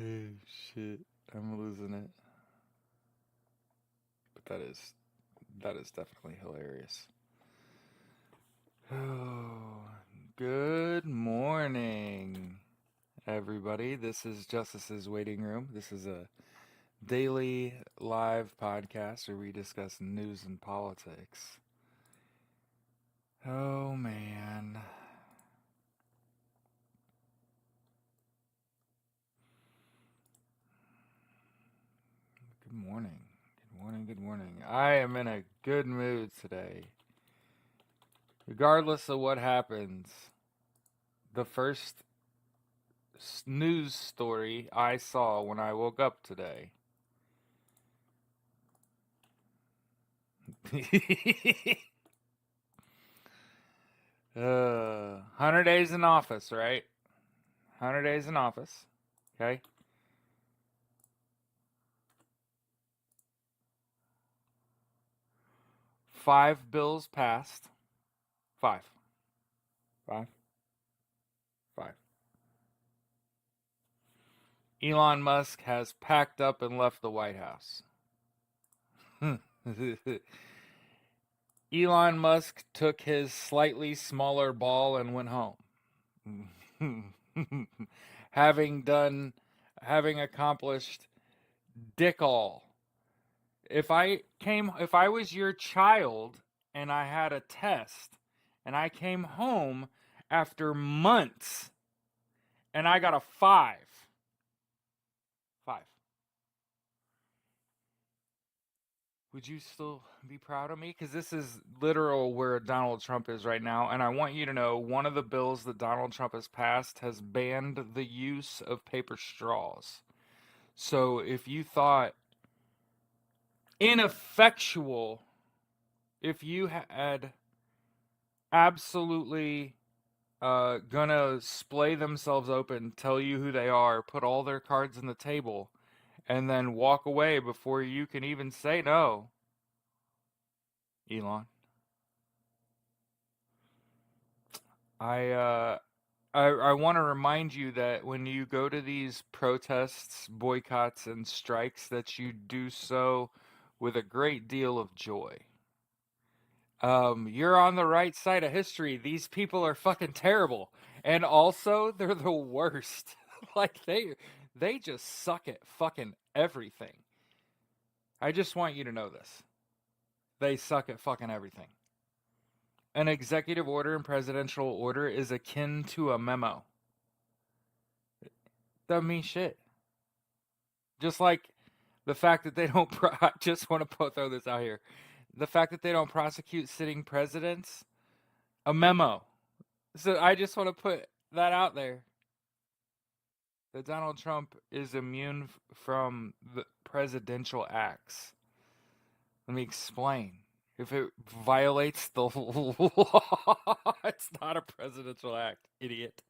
Oh shit, I'm losing it. But that is definitely hilarious. Oh, good morning, everybody. This is Justice's Waiting Room. This is a daily live podcast where we discuss news and politics. Oh man. Good morning. Good morning. Good morning. I am in a good mood today. Regardless of what happens, the first news story I saw when I woke up today. 100 days in office, right? 100 days in office. Okay. 5 bills passed. Five. Five. Five. Elon Musk has packed up and left the White House. Elon Musk took his slightly smaller ball and went home. having done, having accomplished dick all. If I was your child and I had a test and I came home after months and I got a five, would you still be proud of me? Because this is literal where Donald Trump is right now. And I want you to know one of the bills that Donald Trump has passed has banned the use of paper straws. So if you thought ineffectual, if you had absolutely gonna splay themselves open, tell you who they are, put all their cards on the table, and then walk away before you can even say no, Elon. I I want to remind you that when you go to these protests, boycotts, and strikes, that you do so with a great deal of joy. You're on the right side of history. These people are fucking terrible, and also they're the worst. like they just suck at fucking everything. I just want you to know this. They suck at fucking everything. An executive order and presidential order is akin to a memo. Doesn't mean shit. Just like the fact that they don't. I just want to throw this out here. The fact that they don't prosecute sitting presidents, a memo. So I just want to put that out there. That Donald Trump is immune from the presidential acts. Let me explain. If it violates the law, it's not a presidential act, idiot.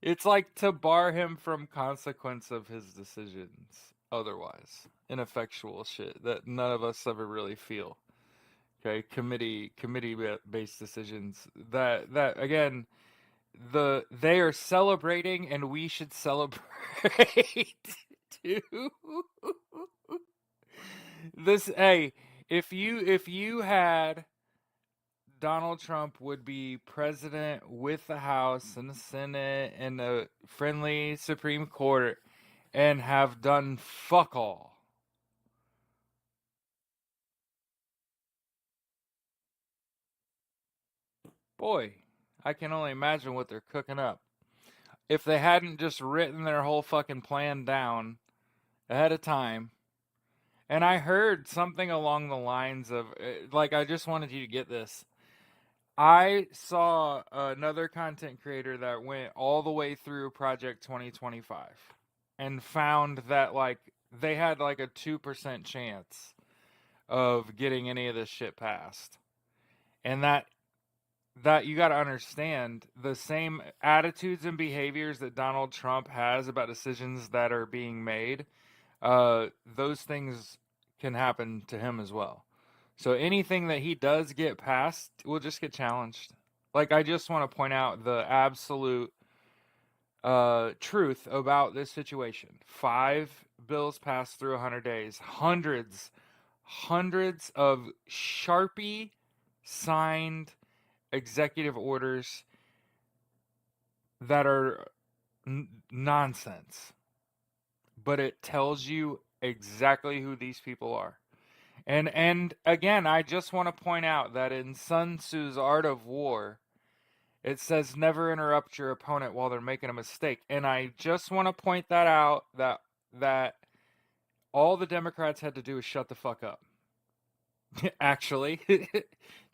It's like to bar him from consequence of his decisions otherwise. Ineffectual shit that none of us ever really feel. Okay, committee based decisions that again they are celebrating and we should celebrate too. This hey, if you had Donald Trump would be president with the House and the Senate and a friendly Supreme Court and have done fuck all. Boy, I can only imagine what they're cooking up. If they hadn't just written their whole fucking plan down ahead of time. And I heard something along the lines of, like, I just wanted you to get this. I saw another content creator that went all the way through Project 2025 and found that, like, they had like a 2% chance of getting any of this shit passed. And that you got to understand the same attitudes and behaviors that Donald Trump has about decisions that are being made, those things can happen to him as well. So anything that he does get passed will just get challenged. Like, I just want to point out the absolute truth about this situation. 5 bills passed through 100 days. Hundreds of Sharpie signed executive orders that are nonsense. But it tells you exactly who these people are. And again, I just want to point out that in Sun Tzu's Art of War, it says never interrupt your opponent while they're making a mistake. And I just want to point that out, that all the Democrats had to do is shut the fuck up. Actually,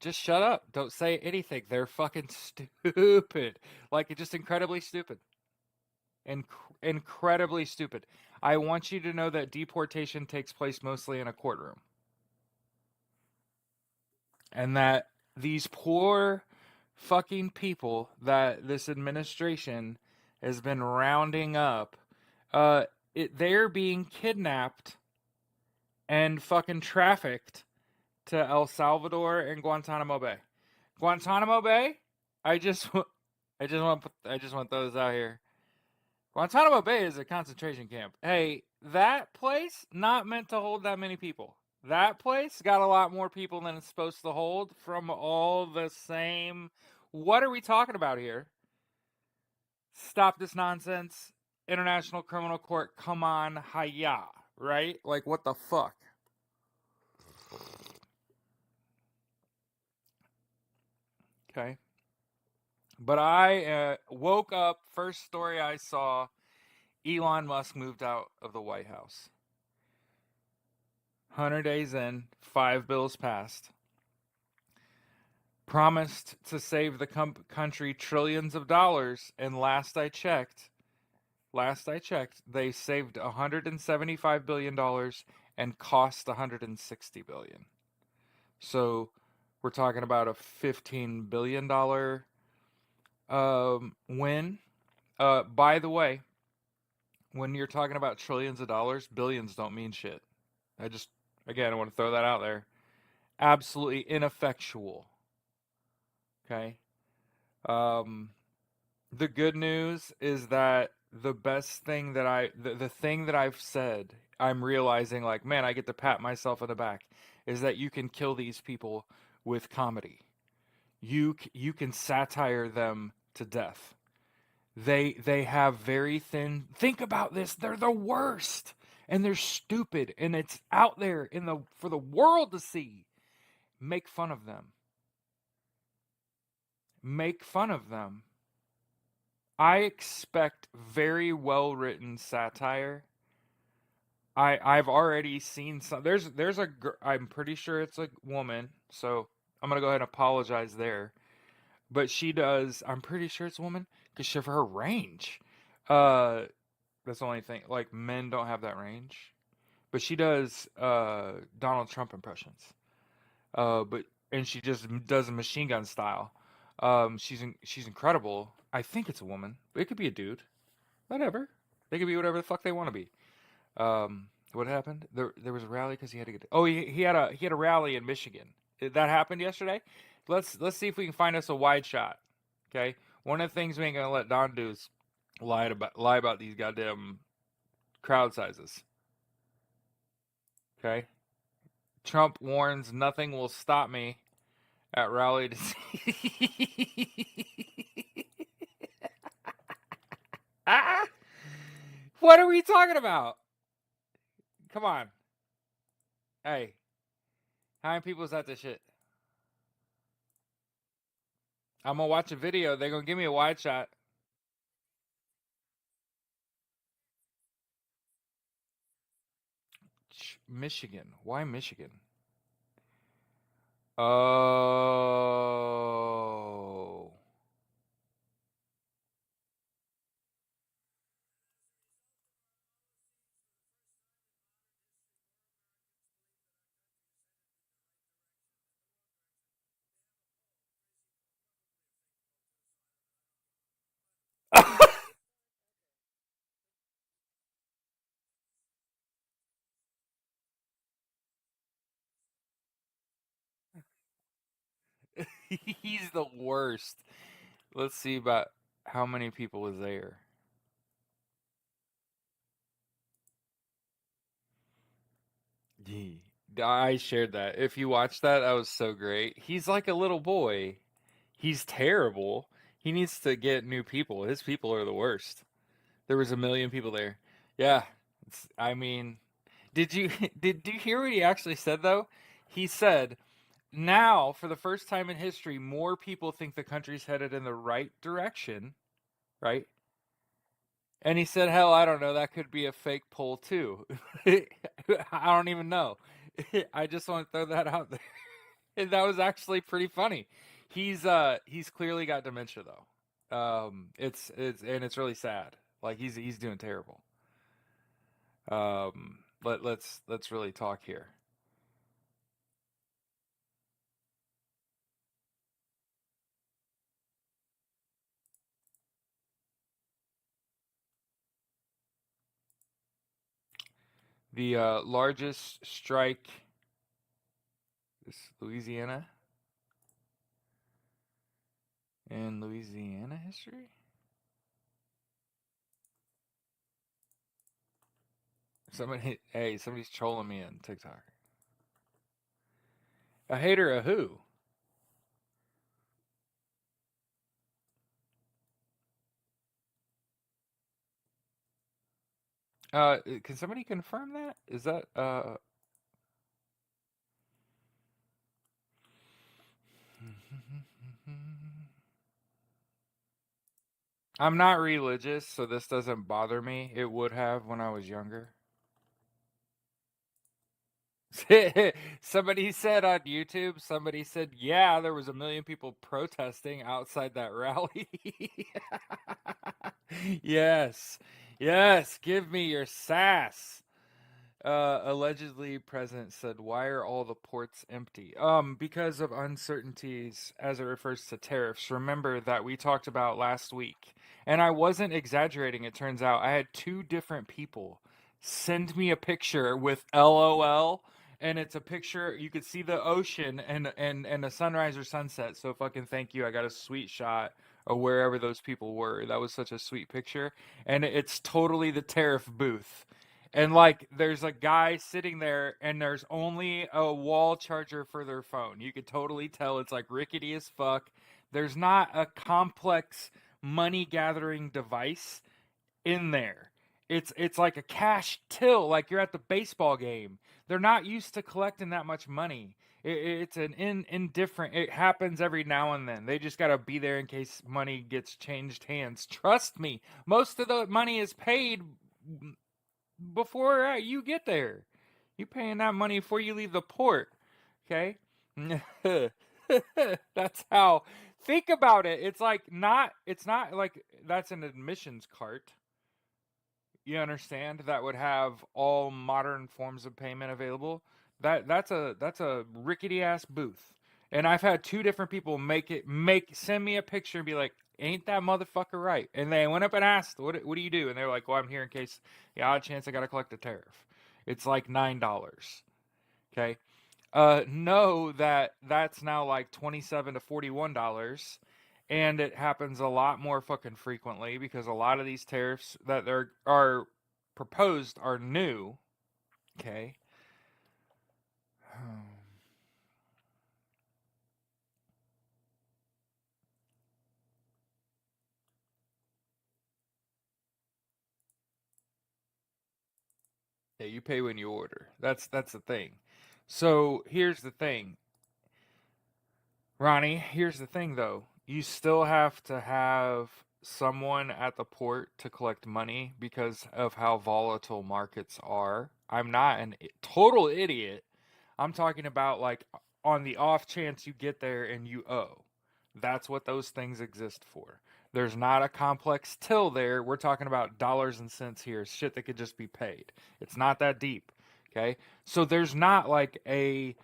just shut up. Don't say anything. They're fucking stupid. Like, just incredibly stupid. Incredibly stupid. I want you to know that deportation takes place mostly in a courtroom. And that these poor fucking people that this administration has been rounding up, they're being kidnapped and fucking trafficked to El Salvador and Guantanamo Bay. Guantanamo Bay, I just want those out here. Guantanamo Bay is a concentration camp. Hey, that place not meant to hold that many people. That place got a lot more people than it's supposed to hold from all the same. What are we talking about here? Stop this nonsense. International Criminal Court, come on, hiya, right? Like, what the fuck? Okay. But I woke up, first story I saw, Elon Musk moved out of the White House. 100 days in, 5 bills passed. Promised to save the country trillions of dollars, and last I checked, they saved $175 billion and cost $160 billion. So we're talking about a $15 billion win. By the way, when you're talking about trillions of dollars, billions don't mean shit. I want to throw that out there. Absolutely ineffectual. Okay. The good news is that the best thing that the thing that I've said, I'm realizing, like, man, I get to pat myself on the back, is that you can kill these people with comedy. You can satire them to death. They have very thin. Think about this. They're the worst, and they're stupid, and it's out there for the world to see. Make fun of them. Make fun of them. I expect very well written satire. I've already seen some. I'm pretty sure it's a woman, so I'm gonna go ahead and apologize there. But she does. I'm pretty sure it's a woman because of her range. That's the only thing. Like, men don't have that range, but she does Donald Trump impressions. And she just does a machine gun style. She's incredible. I think it's a woman, but it could be a dude. Whatever. They could be whatever the fuck they want to be. What happened? There was a rally because he had to get. Oh, he had a rally in Michigan. That happened yesterday. Let's see if we can find us a wide shot. Okay. One of the things we ain't gonna let Don do is lie about these goddamn crowd sizes. Okay. Trump warns nothing will stop me at rally to see. Ah! What are we talking about? Come on. Hey, how many people's at this shit? I'm gonna watch a video. They're gonna give me a wide shot. Michigan. Why Michigan? Oh. He's the worst. Let's see about how many people was there. Yee. I shared that. If you watched that, that was so great. He's like a little boy. He's terrible. He needs to get new people. His people are the worst. There was a million people there. Yeah. I mean, did you did you hear what he actually said though? He said, "Now, for the first time in history, more people think the country's headed in the right direction, right?" And he said, "Hell, I don't know. That could be a fake poll too." I don't even know. I just want to throw that out there. And that was actually pretty funny. He's clearly got dementia though. It's really sad. Like he's doing terrible. Let's really talk here. The largest strike is Louisiana in Louisiana history. Somebody's trolling me on TikTok. A hater of who? Can somebody confirm that? Is that I'm not religious, so this doesn't bother me. It would have when I was younger. Somebody said on YouTube, yeah, there was a million people protesting outside that rally. Yes. Yes, give me your sass. Allegedly president said, "Why are all the ports empty?" Because of uncertainties as it refers to tariffs. Remember that we talked about last week, and I wasn't exaggerating. It turns out I had two different people send me a picture with LOL, and it's a picture you could see the ocean and a sunrise or sunset. So fucking thank you. I got a sweet shot of wherever those people were. That was such a sweet picture, and it's totally the tariff booth. And like there's a guy sitting there and there's only a wall charger for their phone. You could totally tell it's like rickety as fuck. There's not a complex money gathering device in there. It's like a cash till, like you're at the baseball game. They're not used to collecting that much money. It's an indifferent. It happens every now and then. They just gotta be there in case money gets changed hands. Trust me, most of the money is paid before you get there. You paying that money before you leave the port. Okay? That's how. Think about it. It's not like that's an admissions cart. You understand that would have all modern forms of payment available. That's a rickety ass booth. And I've had two different people send me a picture and be like, "Ain't that motherfucker right?" And they went up and asked, "What do you do?" And they're like, "Well, I'm here in case the odd chance I got to collect a tariff." It's like $9. Okay? Know that that's now like 27 to $41, and it happens a lot more fucking frequently because a lot of these tariffs that are proposed are new. Okay. Yeah, you pay when you order. That's the thing. So here's the thing, Ronnie. Here's the thing, though. You still have to have someone at the port to collect money because of how volatile markets are. I'm not a total idiot. I'm talking about like on the off chance you get there and you owe. That's what those things exist for. There's not a complex till there. We're talking about dollars and cents here, shit that could just be paid. It's not that deep. Okay? So there's not like a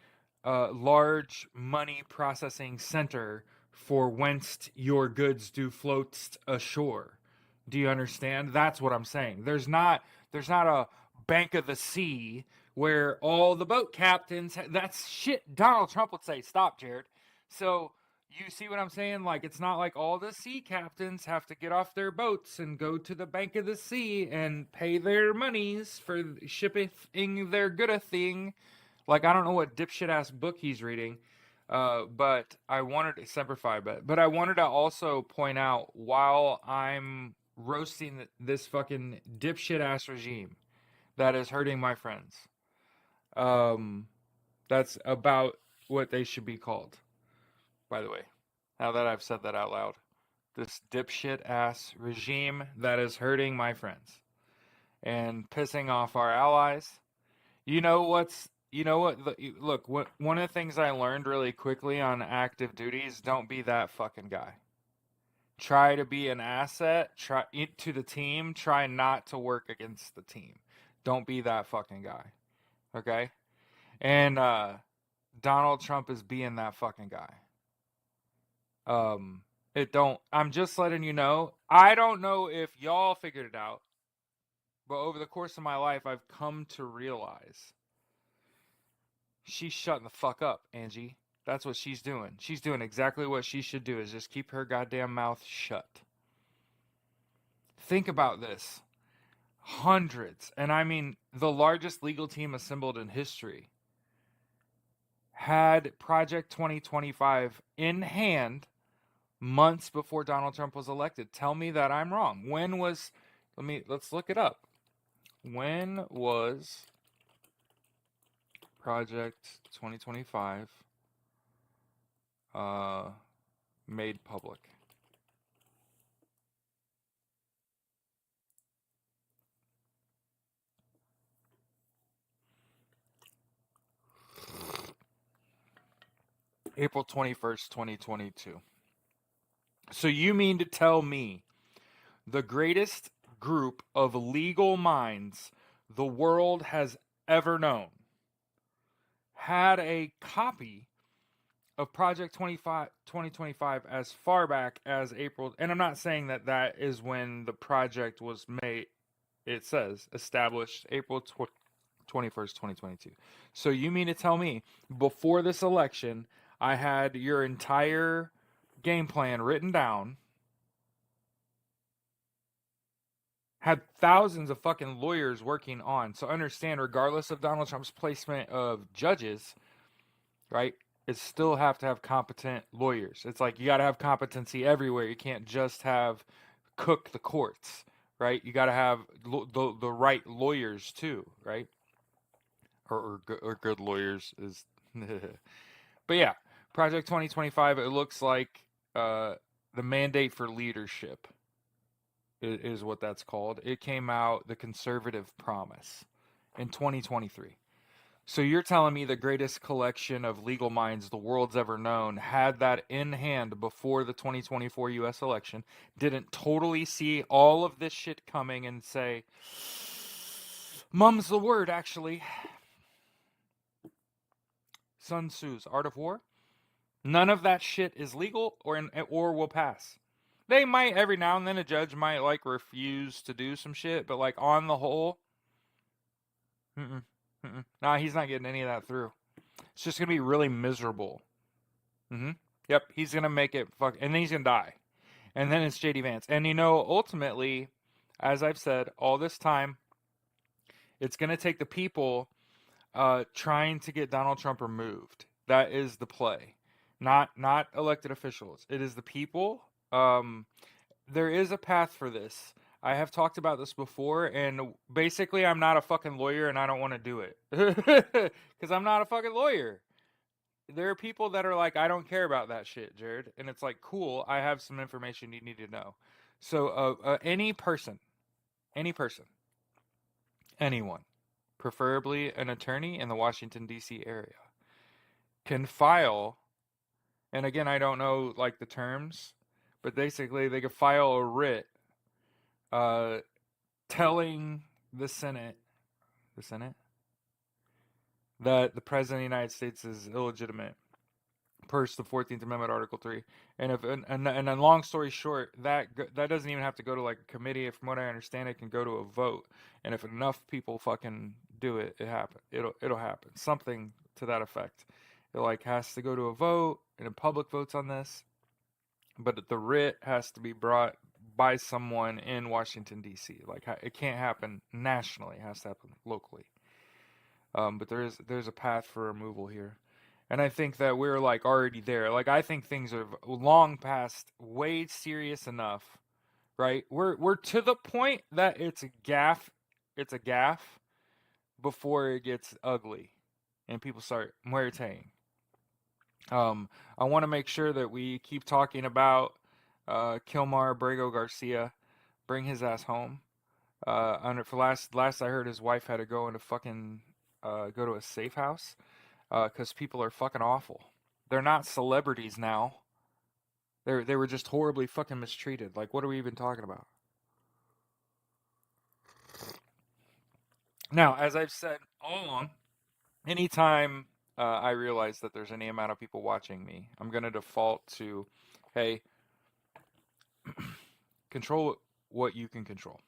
large money processing center for whence your goods do float ashore. Do you understand? That's what I'm saying. There's not a bank of the sea where all the boat captains that's shit Donald Trump would say. Stop, Jared. So You see what I'm saying? Like, it's not like all the sea captains have to get off their boats and go to the bank of the sea and pay their monies for shipping their good a thing. Like, I don't know what dipshit ass book he's reading, but I wanted to Semper Fi, but I wanted to also point out while I'm roasting this fucking dipshit ass regime that is hurting my friends. Um, that's about what they should be called, by the way. Now that I've said that out loud, this dipshit ass regime that is hurting my friends and pissing off our allies. You know what's you know what look, one of the things I learned really quickly on active duty is don't be that fucking guy. Try to be an asset, try to the team, try not to work against the team. Don't be that fucking guy. Okay? And Donald Trump is being that fucking guy. It don't I'm just letting you know. I don't know if y'all figured it out, but over the course of my life I've come to realize she's shutting the fuck up, Angie. That's what she's doing. She's doing exactly what she should do, is just keep her goddamn mouth shut. Think about this. Hundreds, and I mean the largest legal team assembled in history, had Project 2025 in hand months before Donald Trump was elected. Tell me that I'm wrong. Let's look it up. When was Project 2025 made public? April 21st, 2022. So you mean to tell me the greatest group of legal minds the world has ever known had a copy of Project 2025 as far back as April, and I'm not saying that that is when the project was made. It says established April 21st, 2022. So you mean to tell me before this election, I had your entire game plan written down, had thousands of fucking lawyers working on. So understand, regardless of Donald Trump's placement of judges, right? It still have to have competent lawyers. It's like you got to have competency everywhere. You can't just have cook the courts, right? You got to have the right lawyers too, right? Or good lawyers is. But yeah, Project 2025. It looks like the mandate for leadership is what that's called. It came out, the Conservative Promise, in 2023. So you're telling me the greatest collection of legal minds the world's ever known had that in hand before the 2024 US election, didn't totally see all of this shit coming and say, mum's the word, actually. Sun Tzu's Art of War? None of that shit is legal or will pass. They might, every now and then a judge might like refuse to do some shit, but like on the whole, nah, he's not getting any of that through. It's just gonna be really miserable. Yep, he's gonna make it and then he's gonna die, and then it's JD Vance. And you know, ultimately, as I've said all this time, it's gonna take the people trying to get Donald Trump removed. That is the play, not elected officials. It is the people. There is a path for this. I have talked about this before, and basically, I'm not a fucking lawyer, and I don't want to do it because I'm not a fucking lawyer. There are people that are like, I don't care about that shit, Jared, and it's like, cool. I have some information you need to know. So, any person, anyone, preferably an attorney in the Washington D.C. area, can file. And again, I don't know like the terms, but basically, they could file a writ telling the Senate that the President of the United States is illegitimate per the 14th Amendment, Article 3. And if and then long story short, that doesn't even have to go to like a committee. From what I understand, it can go to a vote. And if enough people fucking do it, it'll happen. Something to that effect. It like has to go to a vote, and a public votes on this. but the writ has to be brought by someone in Washington D.C. Like it can't happen nationally; it has to happen locally. But there's a path for removal here, and I think that we're like already there. Like I think things are long past way serious enough, right? We're to the point that it's a gaff. It's a gaff before it gets ugly, and people start muay thaiing. I want to make sure that we keep talking about Kilmar Abrego Garcia. Bring his ass home. For last I heard, his wife had to go into fucking go to a safe house because people are fucking awful. They're not celebrities now. They were just horribly fucking mistreated. Like, what are we even talking about? Now, as I've said all along, anytime I realize that there's any amount of people watching me, I'm gonna default to, hey, control what you can control.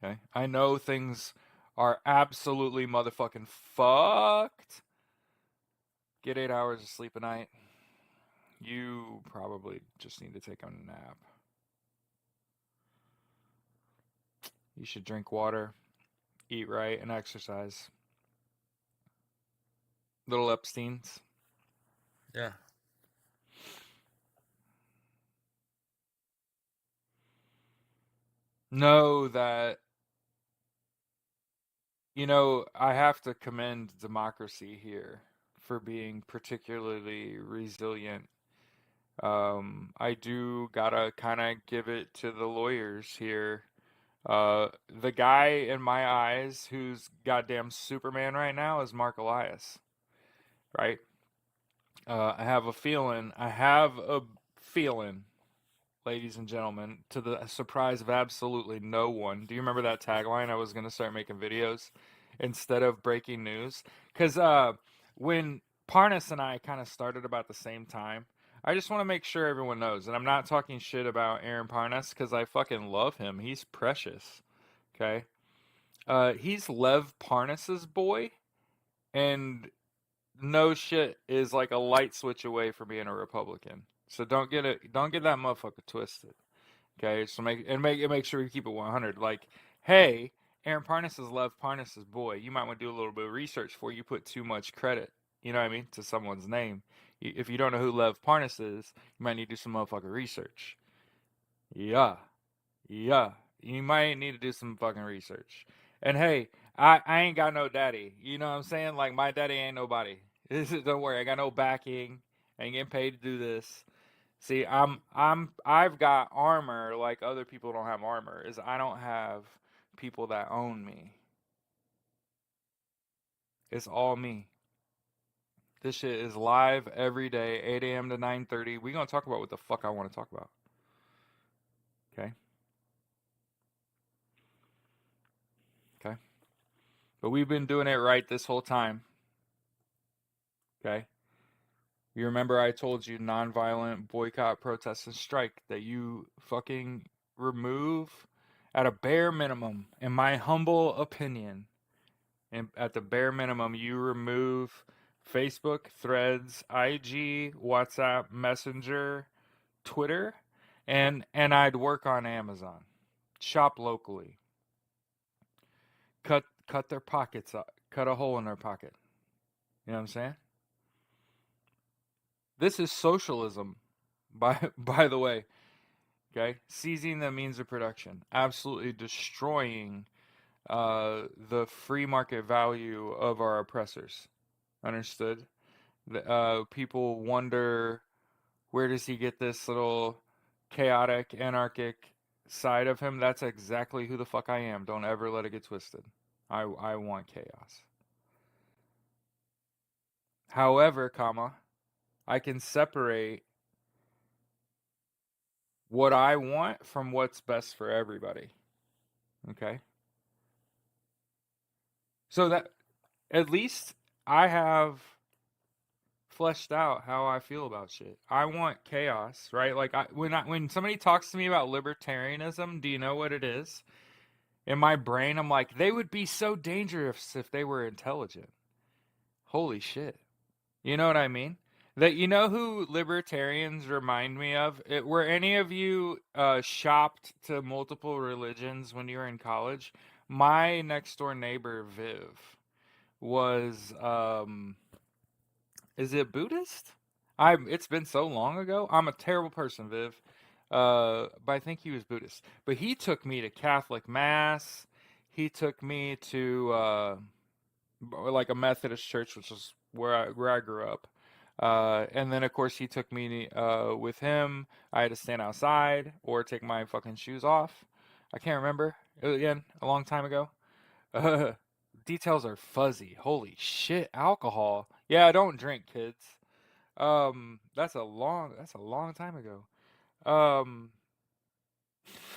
Okay, I know things are absolutely motherfucking fucked. Get 8 hours of sleep a night. You probably just need to take a nap. You should drink water, eat right, and exercise. Little Epstein's. Yeah. Know that, I have to commend democracy here for being particularly resilient. I do gotta kind of give it to the lawyers here. The guy in my eyes who's goddamn Superman right now is Mark Elias, right? I have a feeling, ladies and gentlemen, to the surprise of absolutely no one. Do you remember that tagline? I was going to start making videos instead of breaking news. Because when Parnas and I kind of started about the same time, I just want to make sure everyone knows. And I'm not talking shit about Aaron Parnas because I fucking love him. He's precious. Okay. He's Lev Parnas's boy. And no shit is like a light switch away from being a Republican. So don't get that motherfucker twisted. Okay, so make sure we keep it 100. Like, hey, Aaron Parnas is Lev Parnas's boy. You might want to do a little bit of research before you put too much credit. You know what I mean, to someone's name. If you don't know who Lev Parnas is, you might need to do some motherfucking research. Yeah, yeah. You might need to do some fucking research. And hey, I ain't got no daddy. You know what I'm saying? Like my daddy ain't nobody. Don't worry, I got no backing. I ain't getting paid to do this. See, I've got armor like other people don't have armor. Is I don't have people that own me. It's all me. This shit is live every day, 8 a.m. to 9:30. We gonna talk about what the fuck I want to talk about. Okay. Okay. But we've been doing it right this whole time. Okay. You remember I told you nonviolent boycott, protest, and strike that you fucking remove at a bare minimum, in my humble opinion, and at the bare minimum, you remove Facebook, Threads, IG, WhatsApp, Messenger, Twitter, and I'd work on Amazon. Shop locally. Cut their pockets up. Cut a hole in their pocket. You know what I'm saying? This is socialism, by the way. Okay, seizing the means of production, absolutely destroying the free market value of our oppressors. Understood? People wonder, where does he get this little chaotic, anarchic side of him? That's exactly who the fuck I am. Don't ever let it get twisted. I want chaos. However, I can separate what I want from what's best for everybody. Okay? So that at least I have fleshed out how I feel about shit. I want chaos, right? Like when somebody talks to me about libertarianism, do you know what it is? In my brain, I'm like, they would be so dangerous if they were intelligent. Holy shit. You know what I mean? That you know who libertarians remind me of? Were any of you shopped to multiple religions when you were in college? My next door neighbor Viv was is it Buddhist? It's been so long ago. I'm a terrible person, Viv. But I think he was Buddhist. But he took me to Catholic mass. He took me to like a Methodist church, which is where I grew up. And then of course he took me with him. I had to stand outside or take my fucking shoes off. I can't remember. Again, a long time ago. Uh, Details are fuzzy. Holy shit, alcohol. Yeah, I don't drink, kids. That's a long time ago. Um,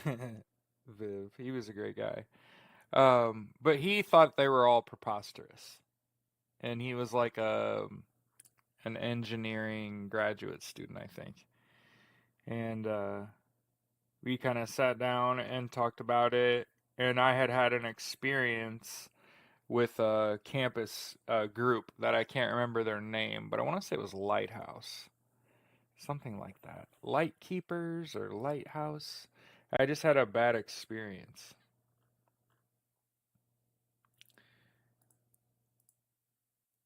Viv, he was a great guy. But he thought they were all preposterous, and he was like an engineering graduate student, I think. And we kind of sat down and talked about it. And I had an experience with a campus group that I can't remember their name, but I want to say it was Lighthouse, something like that. Light Keepers or Lighthouse. I just had a bad experience.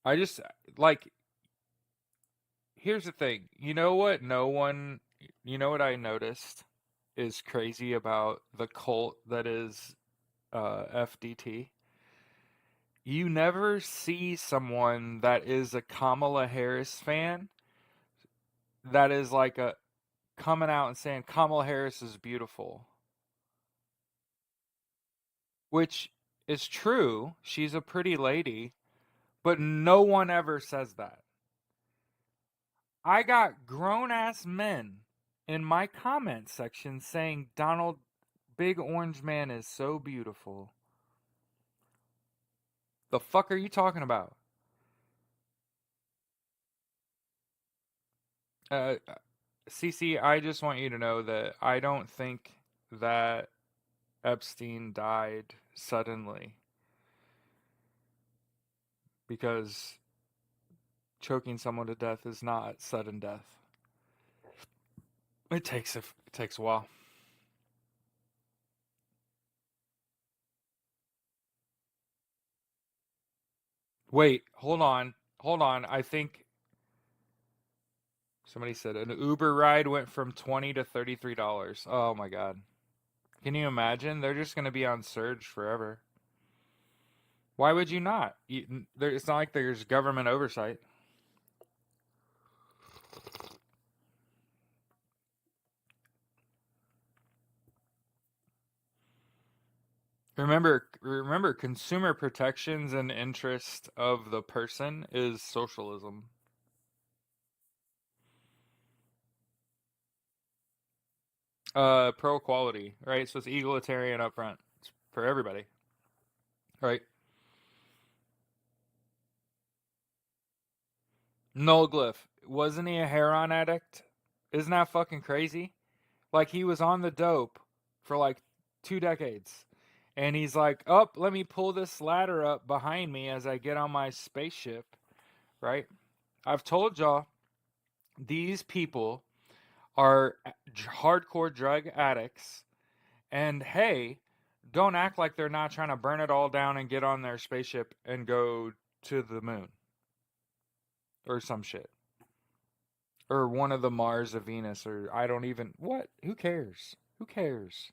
I just like here's the thing. You know what? You know what I noticed is crazy about the cult that is FDT. You never see someone that is a Kamala Harris fan that is like a coming out and saying Kamala Harris is beautiful, which is true. She's a pretty lady, but no one ever says that. I got grown ass men in my comment section saying Donald Big Orange Man is so beautiful. The fuck are you talking about? Uh, CC, I just want you to know that I don't think that Epstein died suddenly because choking someone to death is not sudden death. It takes a while. Wait, hold on. I think somebody said an Uber ride went from $20 to $33. Oh my god. Can you imagine? They're just going to be on surge forever. Why would you not? It's not like there's government oversight. Remember, consumer protections and interest of the person is socialism. Pro equality, right? So it's egalitarian up front. It's for everybody, right? Noel Glyph, wasn't he a heroin addict? Isn't that fucking crazy? Like he was on the dope for like 2 decades. And he's like, oh, let me pull this ladder up behind me as I get on my spaceship, right? I've told y'all these people are hardcore drug addicts. And hey, don't act like they're not trying to burn it all down and get on their spaceship and go to the moon or some shit. Or one of the Mars of Venus, or I don't even. What? Who cares? Who cares?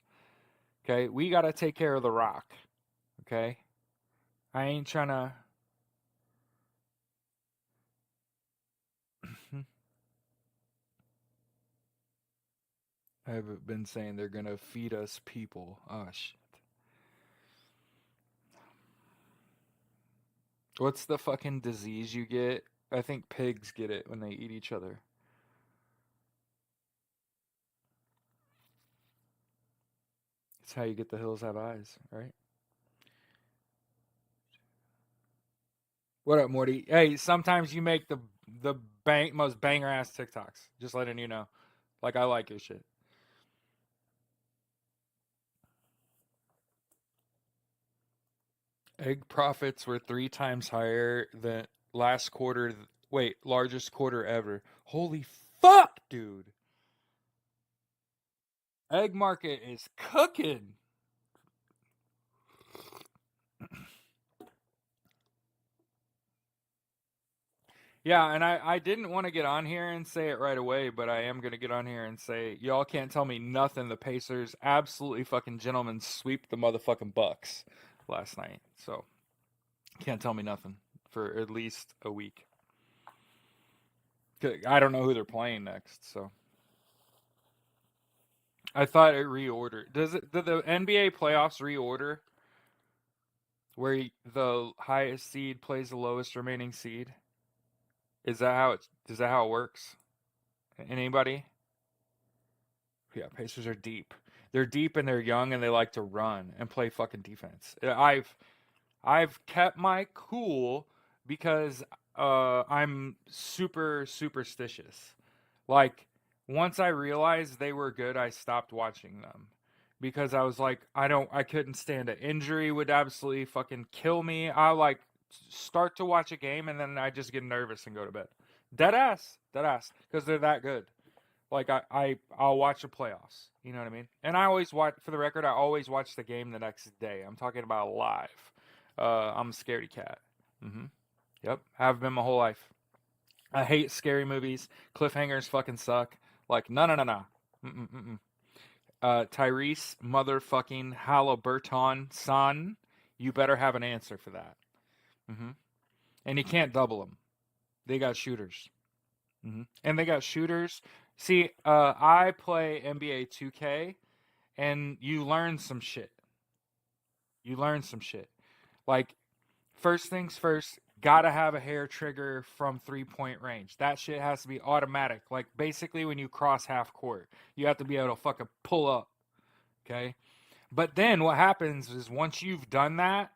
Okay, we got to take care of the rock. Okay? I ain't trying to. I've been saying they're gonna feed us people. Oh shit. What's the fucking disease you get? I think pigs get it when they eat each other. It's how you get the hills have eyes, right? What up, Morty? Hey, sometimes you make the most banger ass TikToks. Just letting you know. Like I like your shit. Egg profits were 3 times higher than last quarter Wait, largest quarter ever. Holy fuck, dude. Egg market is cooking. Yeah, and I didn't want to get on here and say it right away, but I am going to get on here and say, y'all can't tell me nothing. The Pacers absolutely fucking gentlemen sweep the motherfucking Bucks last night. So, can't tell me nothing for at least a week. I don't know who they're playing next, so. I thought it reordered. Did the NBA playoffs reorder where the highest seed plays the lowest remaining seed? Is that how it works? Anybody? Yeah, Pacers are deep. They're deep and they're young and they like to run and play fucking defense. I've kept my cool because I'm super superstitious. Like once I realized they were good, I stopped watching them because I was like, I couldn't stand it. Injury would absolutely fucking kill me. I like start to watch a game and then I just get nervous and go to bed. Dead ass, because they're that good. Like I'll watch the playoffs. You know what I mean? And I always watch. For the record, I always watch the game the next day. I'm talking about live. I'm a scaredy cat. Mm-hmm. Yep, have been my whole life. I hate scary movies. Cliffhangers fucking suck. Like no. Mm-mm-mm. Tyrese motherfucking Halliburton son, you better have an answer for that. Mm-hmm. And you can't double them. They got shooters. Mm-hmm. And they got shooters. See, I play NBA 2K, and you learn some shit. You learn some shit. Like, first things first, gotta have a hair trigger from 3-point range. That shit has to be automatic. Like, basically, when you cross half court, you have to be able to fucking pull up. Okay? But then what happens is once you've done that,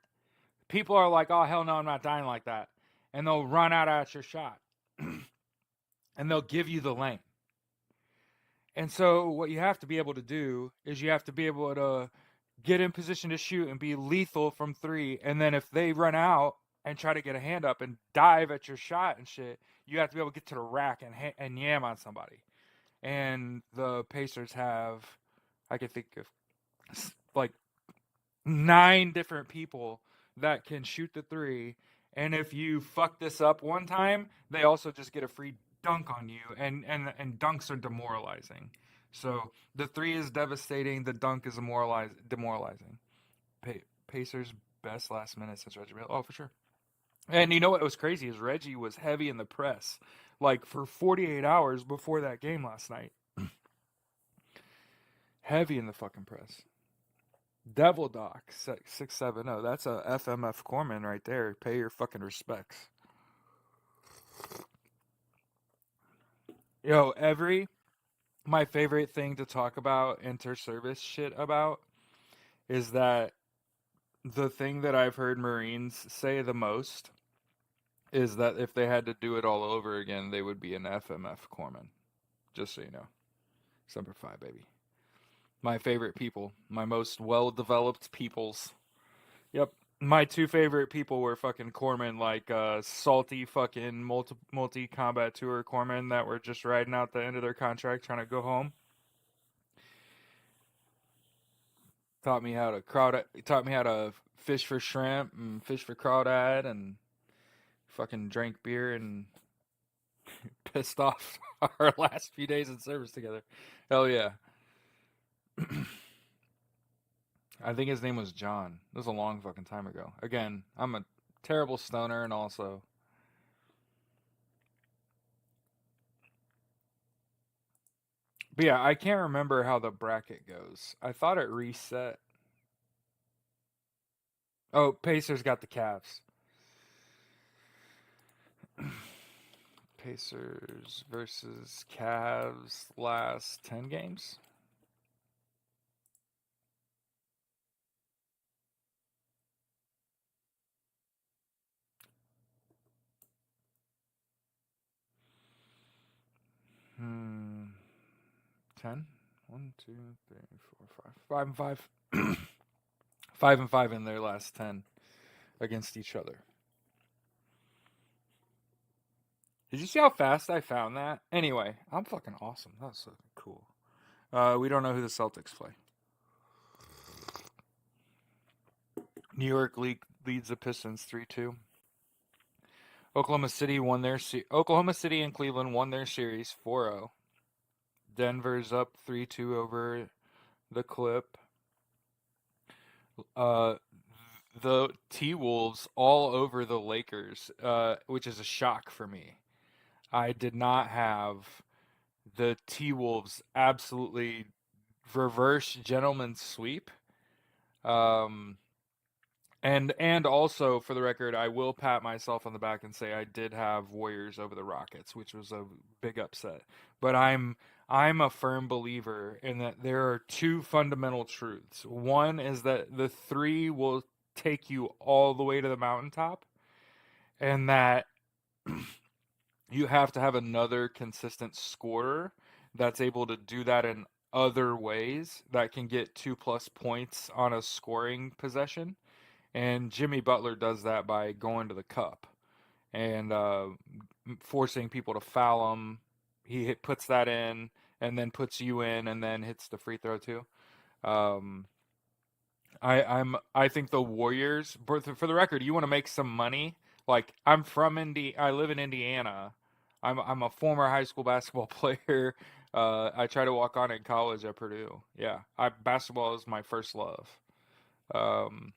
people are like, oh, hell no, I'm not dying like that. And they'll run out at your shot. And they'll give you the lane. And so what you have to be able to do is you have to be able to get in position to shoot and be lethal from 3. And then if they run out and try to get a hand up and dive at your shot and shit, you have to be able to get to the rack and yam on somebody. And the Pacers have, I can think of like 9 different people that can shoot the 3. And if you fuck this up one time, they also just get a free dunk on you, and dunks are demoralizing. So the 3 is devastating. The dunk is demoralizing. Pacers best last minute since Reggie Miller. Oh, for sure. And you know what was crazy is Reggie was heavy in the press, like for 48 hours before that game last night. Heavy in the fucking press. Devil Doc 670. That's a FMF Corman right there. Pay your fucking respects. Yo, my favorite thing to talk about inter-service shit about is that the thing that I've heard Marines say the most is that if they had to do it all over again, they would be an FMF Corpsman. Just so you know. Semper Fi, baby. My favorite people. My most well-developed peoples. Yep. My 2 favorite people were fucking corpsmen, like salty fucking multi-combat tour corpsmen that were just riding out the end of their contract trying to go home. Taught me how to fish for shrimp and fish for crawdad and fucking drank beer and pissed off our last few days in service together. Hell yeah. I think his name was John. It was a long fucking time ago. Again, I'm a terrible stoner and also. But yeah, I can't remember how the bracket goes. I thought it reset. Oh, Pacers got the Cavs. Pacers versus Cavs last 10 games. Hmm. 10? 1, 2, 3, 4, 5. 5 and 5. 5 and 5 in their last 10 against each other. Did you see how fast I found that? Anyway, I'm fucking awesome. That's so cool. We don't know who the Celtics play. New York leads the Pistons 3-2. Oklahoma City Oklahoma City and Cleveland won their series 4-0. Denver's up 3-2 over the Clip. The T-Wolves all over the Lakers, which is a shock for me. I did not have the T-Wolves absolutely reverse gentleman's sweep. And also, for the record, I will pat myself on the back and say I did have Warriors over the Rockets, which was a big upset. But I'm a firm believer in that there are two fundamental truths. One is that the three will take you all the way to the mountaintop, and that you have to have another consistent scorer that's able to do that in other ways that can get 2+ points on a scoring possession. And Jimmy Butler does that by going to the cup and forcing people to foul him. He puts that in and then puts you in and then hits the free throw too. Um, I think the Warriors. For the record, you want to make some money? Like I live in Indiana. I'm a former high school basketball player. I try to walk on in college at Purdue. Yeah, basketball is my first love. Um,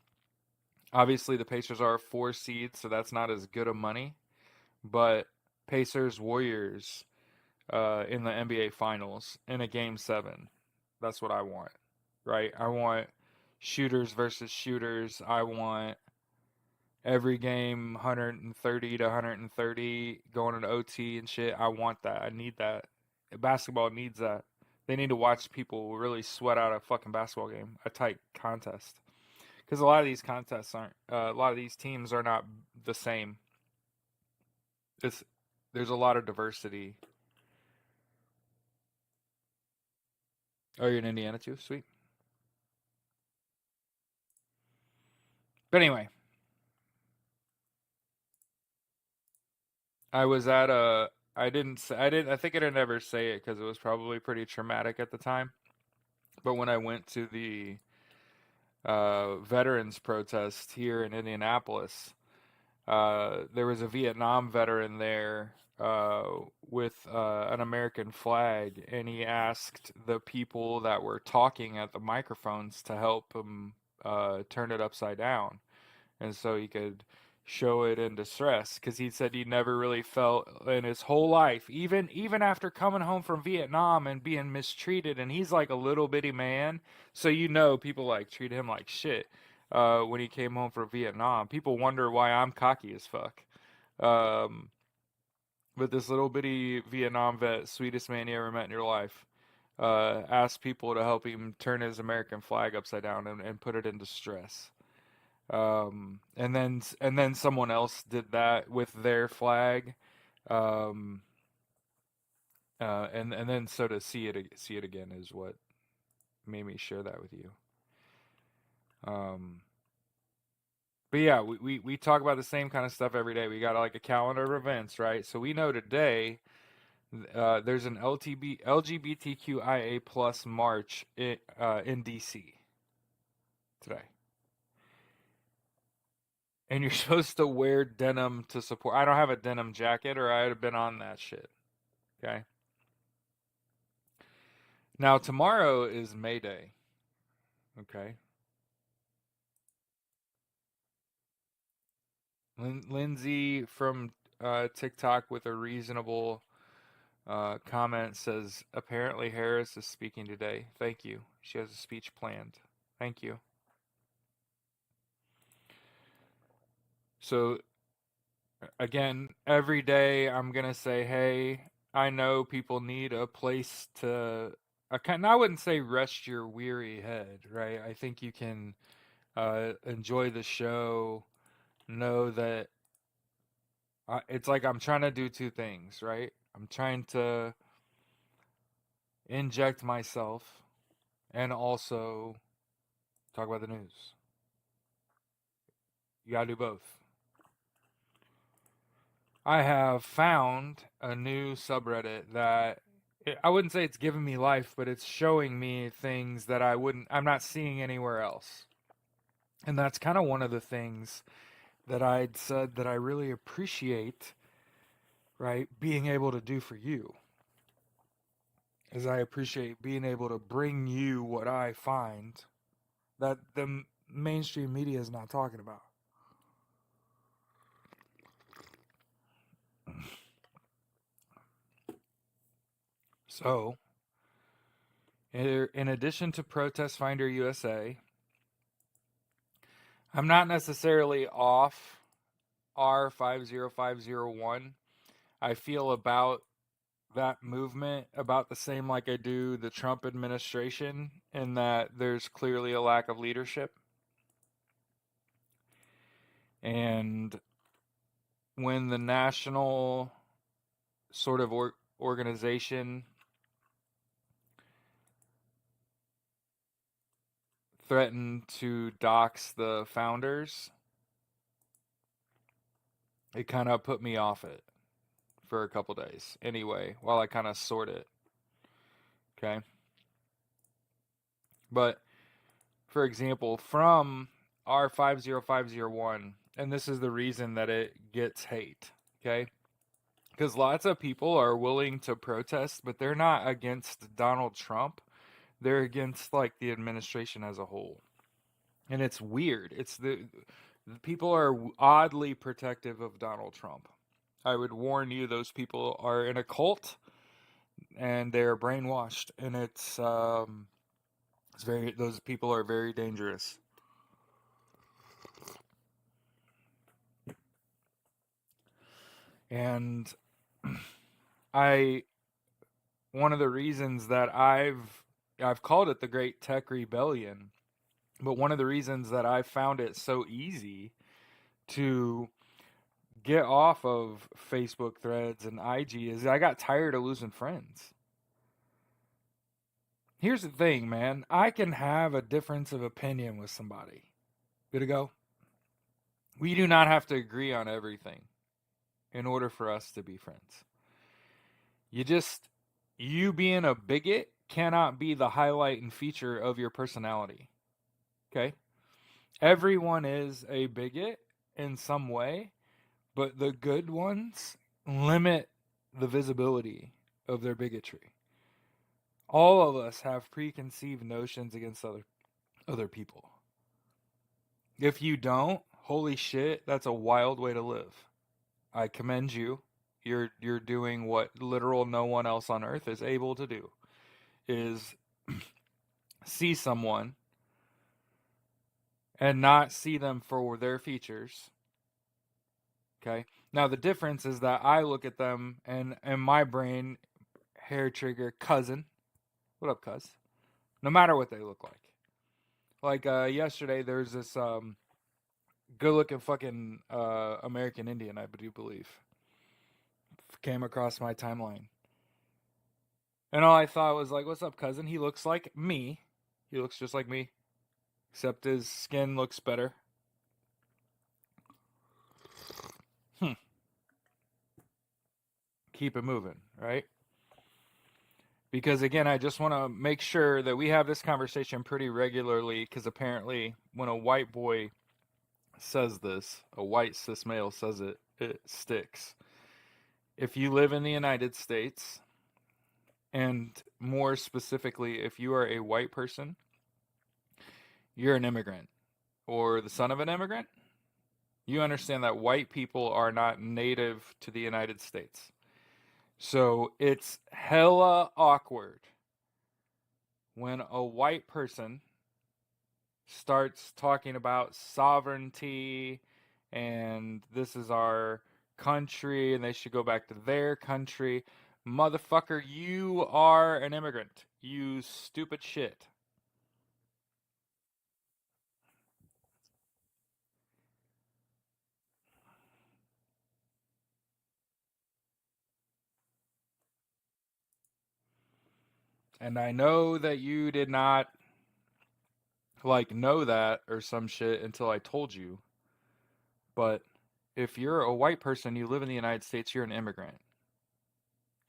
Obviously, the Pacers are a 4 seed, so that's not as good of money. But Pacers Warriors in the NBA Finals in a Game 7, that's what I want, right? I want shooters versus shooters. I want every game 130 to 130 going into OT and shit. I want that. I need that. Basketball needs that. They need to watch people really sweat out a fucking basketball game, a tight contest. Because a lot of these contests aren't. A lot of these teams are not the same. There's a lot of diversity. Oh, you're in Indiana too? Sweet. But anyway, I was at a. I didn't. I didn't. I think I didn't ever say it because it was probably pretty traumatic at the time. But when I went to the veterans protest here in Indianapolis, there was a Vietnam veteran there with an American flag, and he asked the people that were talking at the microphones to help him turn it upside down, and so he could show it in distress because he said he never really felt in his whole life, even after coming home from Vietnam and being mistreated, and he's like a little bitty man, so people like treat him like shit. When he came home from Vietnam, people wonder why I'm cocky as fuck. Um, but this little bitty Vietnam vet, sweetest man you ever met in your life, asked people to help him turn his American flag upside down and put it in distress. And then someone else did that with their flag. Um, and then so to see it again is what made me share that with you. Um, but yeah, we talk about the same kind of stuff every day. We got like a calendar of events, right? So we know today there's an LGBTQIA plus march in DC today. And you're supposed to wear denim to support. I don't have a denim jacket, or I'd have been on that shit. Okay. Now tomorrow is May Day. Okay. Lindsay from TikTok with a reasonable comment says apparently Harris is speaking today. Thank you. She has a speech planned. Thank you. So again, every day I'm gonna say, hey, I know people need a place to. I wouldn't say rest your weary head, right? I think you can enjoy the show. Know that it's like I'm trying to do two things, right? I'm trying to inject myself and also talk about the news. You gotta do both. I have found a new subreddit that I wouldn't say it's giving me life, but it's showing me things that I'm not seeing anywhere else. And that's kind of one of the things that I'd said that I really appreciate, right, being able to do for you. Is I appreciate being able to bring you what I find that the mainstream media is not talking about. So, in addition to Protest Finder USA, I'm not necessarily off R50501. I feel about that movement about the same like I do the Trump administration, in that there's clearly a lack of leadership. And when the national sort of organization threatened to dox the founders, it kind of put me off it for a couple days anyway, while I kind of sort it. Okay. But for example, from R50501, and this is the reason that it gets hate, okay? Because lots of people are willing to protest, but they're not against Donald Trump. They're against like the administration as a whole. And it's weird. The people are oddly protective of Donald Trump. I would warn you, those people are in a cult and they're brainwashed, and those people are very dangerous. And one of the reasons that I've called it the Great Tech Rebellion, but one of the reasons that I found it so easy to get off of Facebook threads and IG is I got tired of losing friends. Here's the thing, man. I can have a difference of opinion with somebody. Good to go? We do not have to agree on everything in order for us to be friends. You being a bigot cannot be the highlight and feature of your personality. Okay? Everyone is a bigot in some way, but the good ones limit the visibility of their bigotry. All of us have preconceived notions against other people. If you don't, holy shit, that's a wild way to live. I commend you. You're doing what literal no one else on earth is able to do. Is see someone and not see them for their features. Okay? Now the difference is that I look at them and in my brain, hair trigger, cousin. What up, cuz? No matter what they look like. Like yesterday there's this good looking fucking American Indian, I do believe, came across my timeline. And all I thought was like, what's up, cousin? He looks like me. He looks just like me. Except his skin looks better. Keep it moving, right? Because again, I just want to make sure that we have this conversation pretty regularly, because apparently when a white boy says this, a white cis male says it, it sticks. If you live in the United States, and more specifically, if you are a white person, you're an immigrant or the son of an immigrant, you understand that white people are not native to the United States. So it's hella awkward when a white person starts talking about sovereignty and this is our country and they should go back to their country. Motherfucker, you are an immigrant. You stupid shit. And I know that you did not like know that or some shit until I told you. But if you're a white person, you live in the United States, you're an immigrant.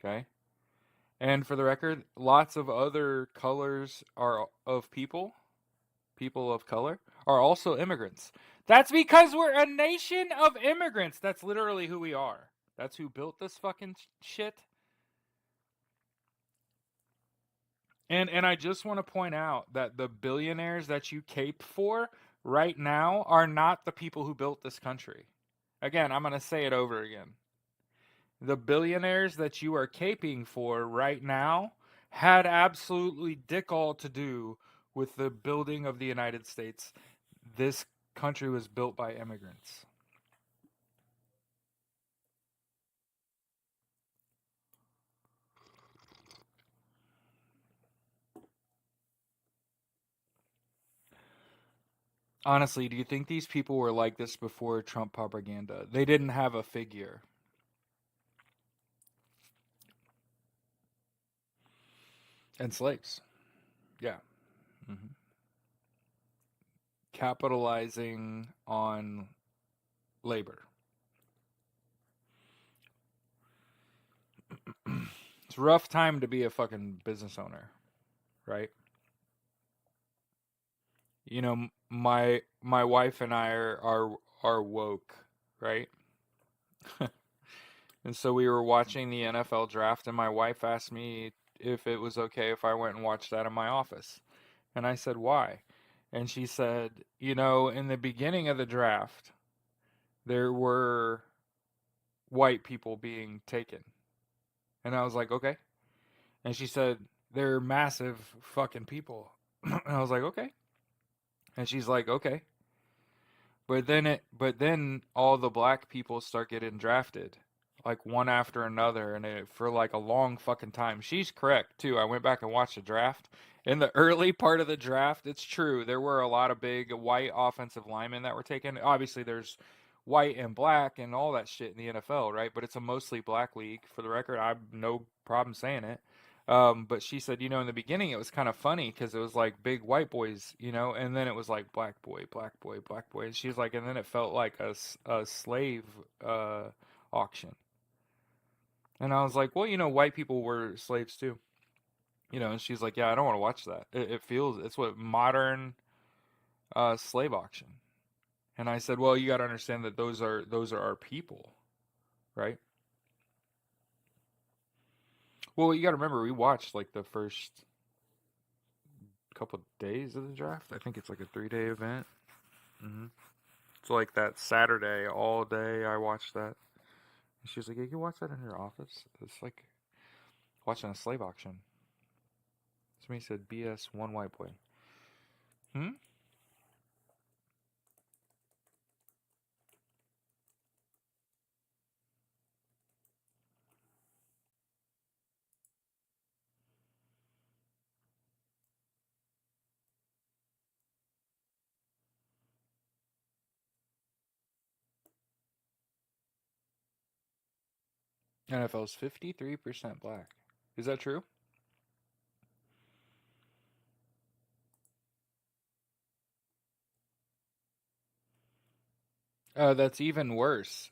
Okay? And for the record, lots of other colors are of people of color are also immigrants. That's because we're a nation of immigrants. That's literally who we are. That's who built this fucking shit. And I just want to point out that the billionaires that you cape for right now are not the people who built this country. Again, I'm going to say it over again. The billionaires that you are caping for right now had absolutely dick all to do with the building of the United States. This country was built by immigrants. Honestly, do you think these people were like this before Trump propaganda? They didn't have a figure. And slaves. Yeah. hmm Capitalizing on labor. It's a rough time to be a fucking business owner, right? You know, my wife and I are woke, right? And so we were watching the NFL draft, and my wife asked me if it was okay if I went and watched that in my office. And I said, why? And she said, in the beginning of the draft, there were white people being taken. And I was like, okay. And she said, they're massive fucking people. And I was like, okay. And she's like, okay. But then all the black people start getting drafted, like one after another, and for like a long fucking time. She's correct too. I went back and watched the draft. In the early part of the draft, it's true there were a lot of big white offensive linemen that were taken. Obviously, there's white and black and all that shit in the NFL, right? But it's a mostly black league. For the record, I have no problem saying it. But she said, in the beginning it was kind of funny because it was like big white boys, and then it was like black boy, black boy, black boy. And she's like, and then it felt like a slave uh, auction. And I was like, well, white people were slaves too, And she's like, yeah, I don't want to watch that. It's what modern slave auction. And I said, well, you got to understand that those are our people, right? Well, you got to remember, we watched like the first couple days of the draft. I think it's like a 3-day event. hmm So like that Saturday, all day, I watched that. And she was like, "Yeah, you can watch that in your office. It's like watching a slave auction." Somebody said, "BS, one white boy." Hmm. NFL's 53% black. Is that true? That's even worse.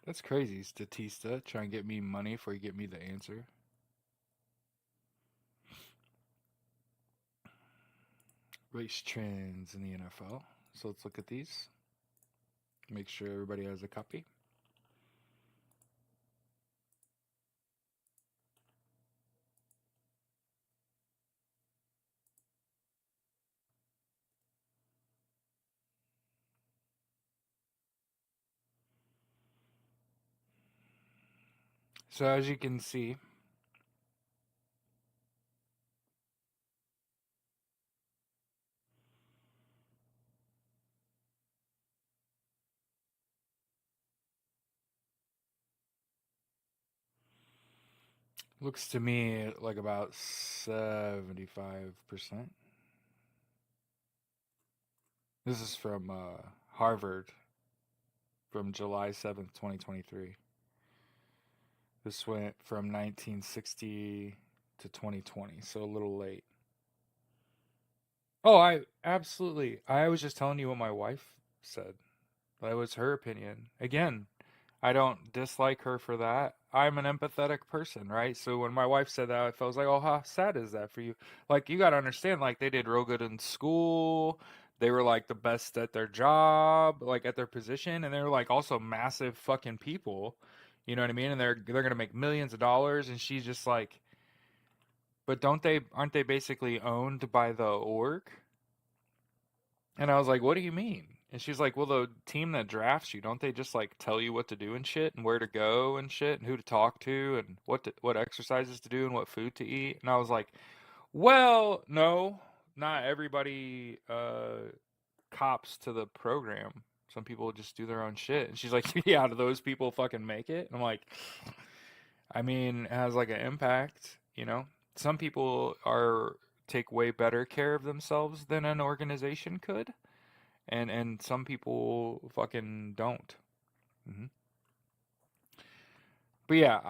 That's crazy, Statista. Try and get me money before you get me the answer. Race trends in the NFL. So let's look at these. Make sure everybody has a copy. So as you can see, Looks to me like about 75%. This is from Harvard from July 7th, 2023. This went from 1960 to 2020, so a little late. Oh, I was just telling you what my wife said. That was her opinion. Again, I don't dislike her for that. I'm an empathetic person, right? So when my wife said that, I felt like, oh, how sad is that for you? Like, you got to understand, like, they did real good in school. They were like the best at their job, like at their position, and they were like also massive fucking people. You know what I mean? And they're gonna make millions of dollars, and she's just like, but aren't they basically owned by the org? And I was like, what do you mean? And she's like, well, the team that drafts you, don't they just like tell you what to do and shit and where to go and shit and who to talk to and what exercises to do and what food to eat? And I was like, well, no, not everybody cops to the program. Some people just do their own shit. And she's like, yeah, do those people fucking make it? And I'm like, I mean, it has like an impact, you know? Some people are take way better care of themselves than an organization could, and some people fucking don't. hmm But yeah,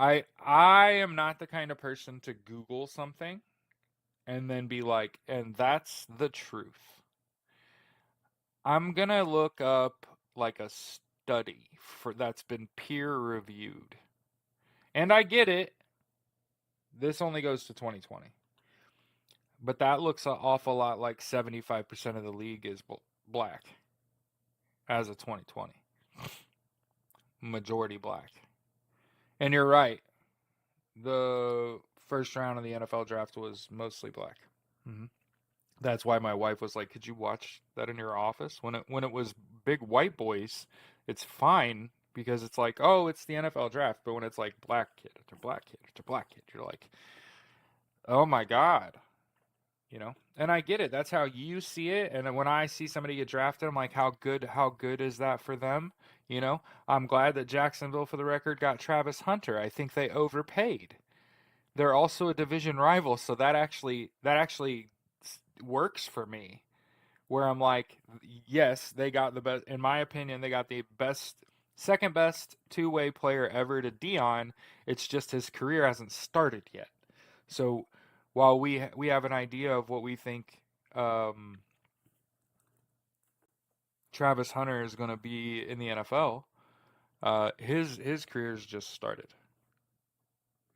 I am not the kind of person to Google something and then be like, and that's the truth. I'm gonna look up like a study for that's been peer reviewed. And I get it. This only goes to 2020. But that looks an awful lot like 75% of the league is black as of 2020. Majority black. And you're right. The first round of the NFL draft was mostly black. hmm That's why my wife was like, "Could you watch that in your office?" When it was big white boys, it's fine because it's like, "Oh, it's the NFL draft." But when it's like black kid after black kid after black kid, you're like, "Oh my god." You know? And I get it. That's how you see it. And when I see somebody get drafted, I'm like, how good is that for them? You know? I'm glad that Jacksonville, for the record, got Travis Hunter. I think they overpaid. They're also a division rival, so that actually works for me. Where I'm like, yes, they got the best. In my opinion, they got the best, second best two-way player ever to Dion. It's just his career hasn't started yet. So while we have an idea of what we think um, Travis Hunter is going to be in the NFL, his career's just started.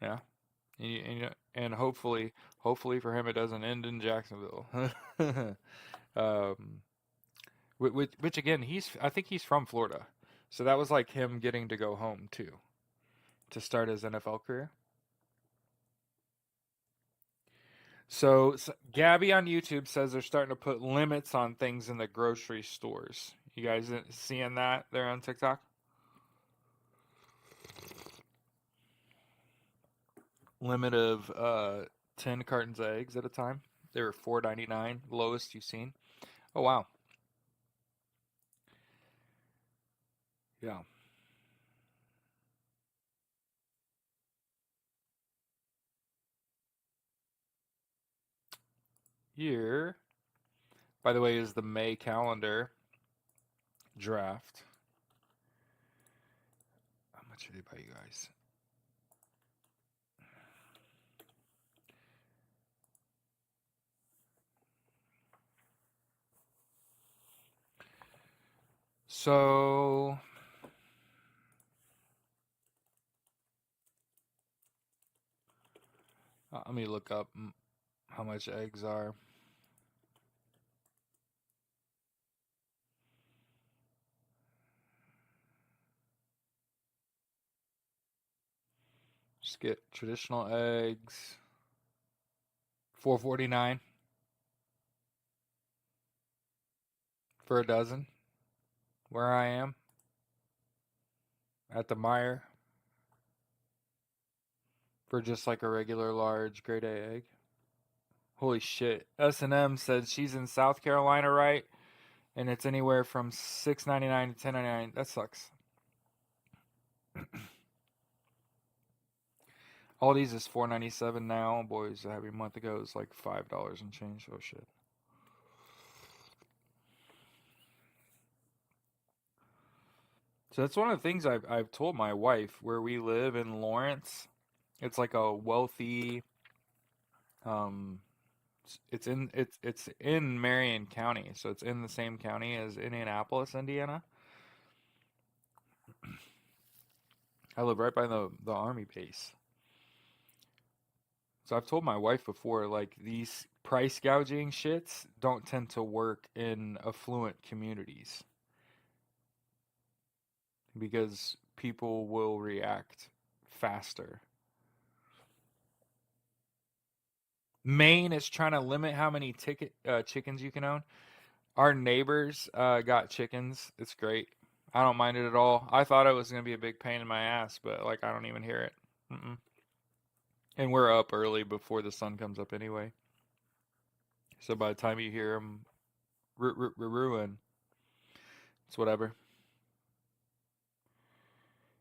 Yeah. And hopefully for him it doesn't end in Jacksonville. um, which again, I think he's from Florida, so that was like him getting to go home too to start his NFL career. So Gabby on YouTube says they're starting to put limits on things in the grocery stores. You guys seeing that there on TikTok? Limit of 10 cartons of eggs at a time. They were $4.99, lowest you've seen. Oh wow. Yeah. Here, by the way, is the May calendar draft. How much did they buy you guys? So, let me look up how much eggs are. Just get traditional eggs. 4.49 for a dozen. Where I am at the Meyer for just like a regular large grade A egg. Holy shit. S&M said she's in South Carolina, right? And it's anywhere from $6.99 to $10.99. That sucks. Aldi's is $4.97 now. Boys, a happy month ago it was like $5 and change. Oh shit. So that's one of the things I've told my wife. Where we live in Lawrence, it's like a wealthy. Um, it's in Marion County, so it's in the same county as Indianapolis, Indiana. I live right by the army base. So I've told my wife before, like these price gouging shits don't tend to work in affluent communities because people will react faster. Maine is trying to limit how many chickens you can own. Our neighbors got chickens. It's great. I don't mind it at all. I thought it was gonna be a big pain in my ass, but like I don't even hear it. Mm-mm. And we're up early before the sun comes up anyway. So by the time you hear them ruin, it's whatever.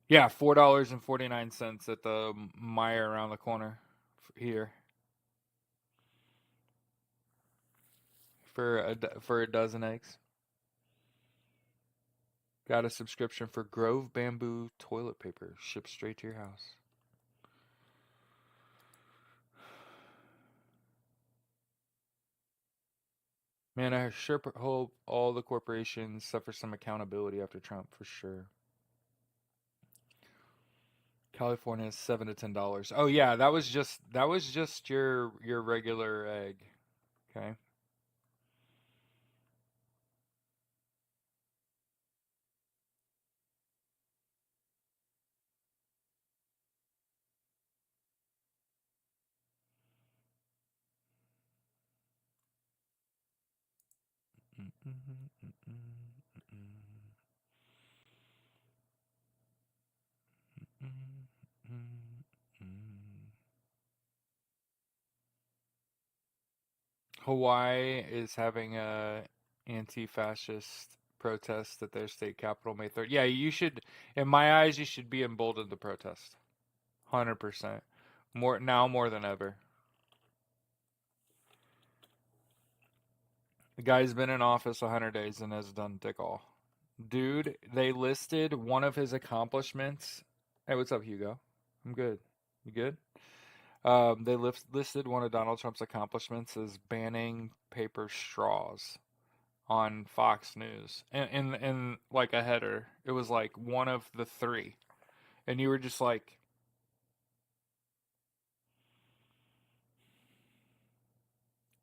Yeah, $4.49 at the Meyer around the corner here for a dozen eggs. Got a subscription for Grove Bamboo toilet paper shipped straight to your house. Man, I sure hope all the corporations suffer some accountability after Trump for sure. California is $7 to $10. Oh yeah, that was just your regular egg. Okay. Hawaii is having a anti-fascist protest at their state capital May 3rd. Yeah, you should, in my eyes, you should be emboldened to protest. 100%. More now more than ever. The guy's been in office 100 days and has done dick all. Dude, they listed one of his accomplishments. Hey, what's up, Hugo? I'm good. You good? They listed one of Donald Trump's accomplishments as banning paper straws on Fox News. In like a header, it was like one of the three, and you were just like,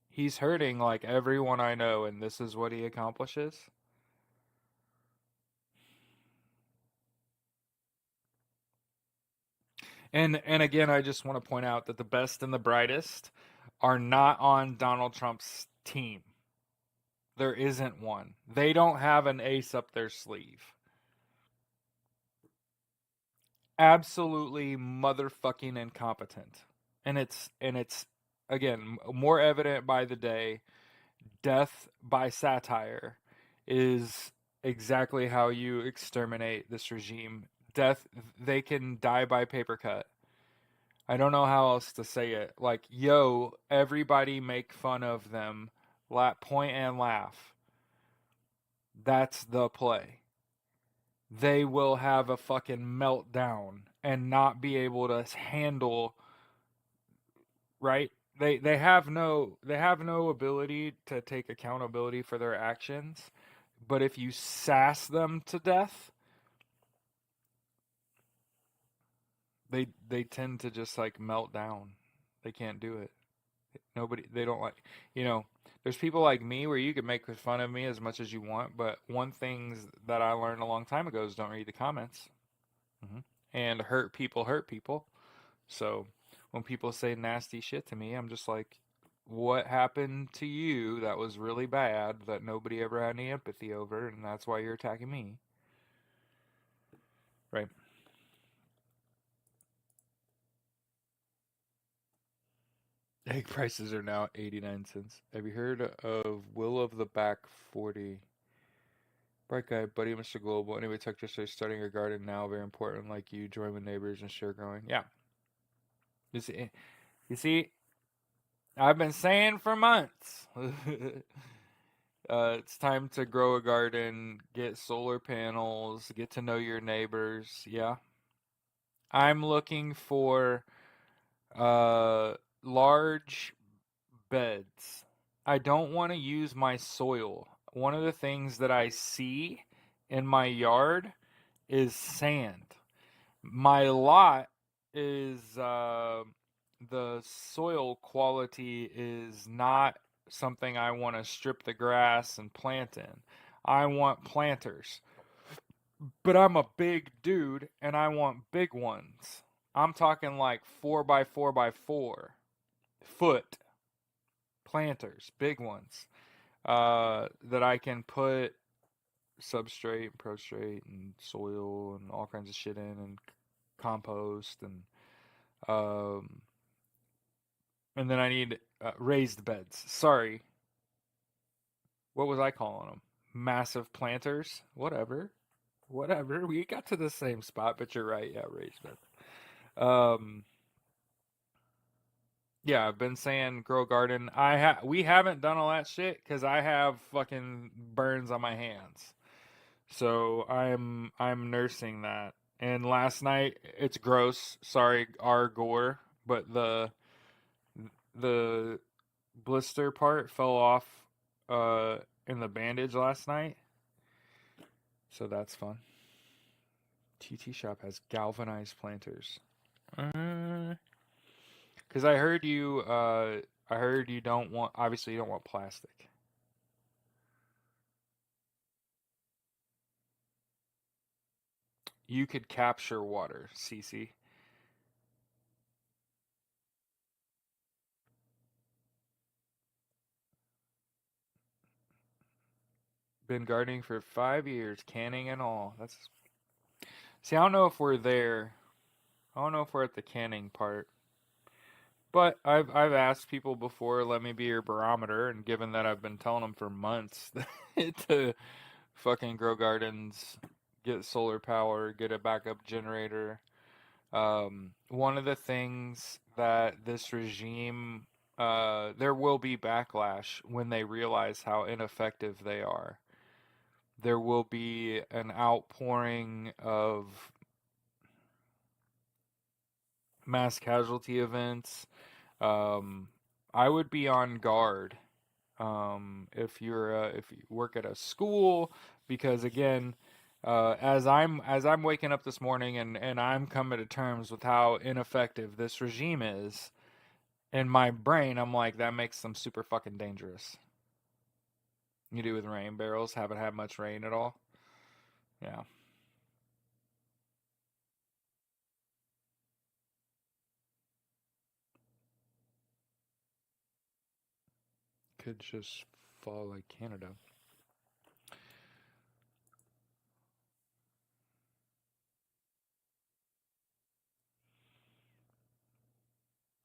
he's hurting like everyone I know, and this is what he accomplishes. And again, I just want to point out that the best and the brightest are not on Donald Trump's team. There isn't one. They don't have an ace up their sleeve. Absolutely motherfucking incompetent. And it's again more evident by the day. Death by satire is exactly how you exterminate this regime. Death, they can die by paper cut. I don't know how else to say it. Like, yo, everybody make fun of them, point and laugh. That's the play. They will have a fucking meltdown and not be able to handle, right? They have no ability to take accountability for their actions. But if you sass them to death, they tend to just like melt down. They can't do it. Nobody, they don't like, you know, there's people like me where you can make fun of me as much as you want, but one things that I learned a long time ago is don't read the comments. And hurt people. So when people say nasty shit to me, I'm just like, what happened to you that was really bad that nobody ever had any empathy over, and that's why you're attacking me, right? Egg prices are now 89 cents. Have you heard of Will of the Back 40? Bright guy, buddy, Mr. Global. Anyway, Tuck just starting a garden now. Very important. Like you, join with neighbors and share growing. Yeah. You see, I've been saying for months. It's time to grow a garden, get solar panels, get to know your neighbors. Yeah. I'm looking for uh, large beds. I don't want to use my soil. One of the things that I see in my yard is sand. My lot is the soil quality is not something I want to strip the grass and plant in. I want planters. But I'm a big dude and I want big ones. I'm talking like 4 by 4 by 4 foot planters, big ones, that I can put substrate and prostrate and soil and all kinds of shit in and compost um, and then I need raised beds. Sorry, what was I calling them? Massive planters? Whatever. Whatever. We got to the same spot, but you're right. Yeah, raised beds. Um, yeah, I've been saying grow garden. We haven't done all that shit because I have fucking burns on my hands. So I'm nursing that. And last night it's gross. Sorry, our gore, but the blister part fell off uh in the bandage last night. So that's fun. TT Shop has galvanized planters. Cuz I heard you don't want, obviously you don't want plastic. You could capture water, CC. Been gardening for 5 years, canning and all. That's See, I don't know if we're there. I don't know if we're at the canning part. But I've asked people before, let me be your barometer, and given that I've been telling them for months to fucking grow gardens, get solar power, get a backup generator. One of the things that this regime, there will be backlash when they realize how ineffective they are. There will be an outpouring of mass casualty events. Um, I would be on guard if you work at a school, because again, as I'm waking up this morning and I'm coming to terms with how ineffective this regime is, in my brain I'm like, that makes them super fucking dangerous. You do with rain barrels, haven't had much rain at all. Yeah, could just fall like Canada.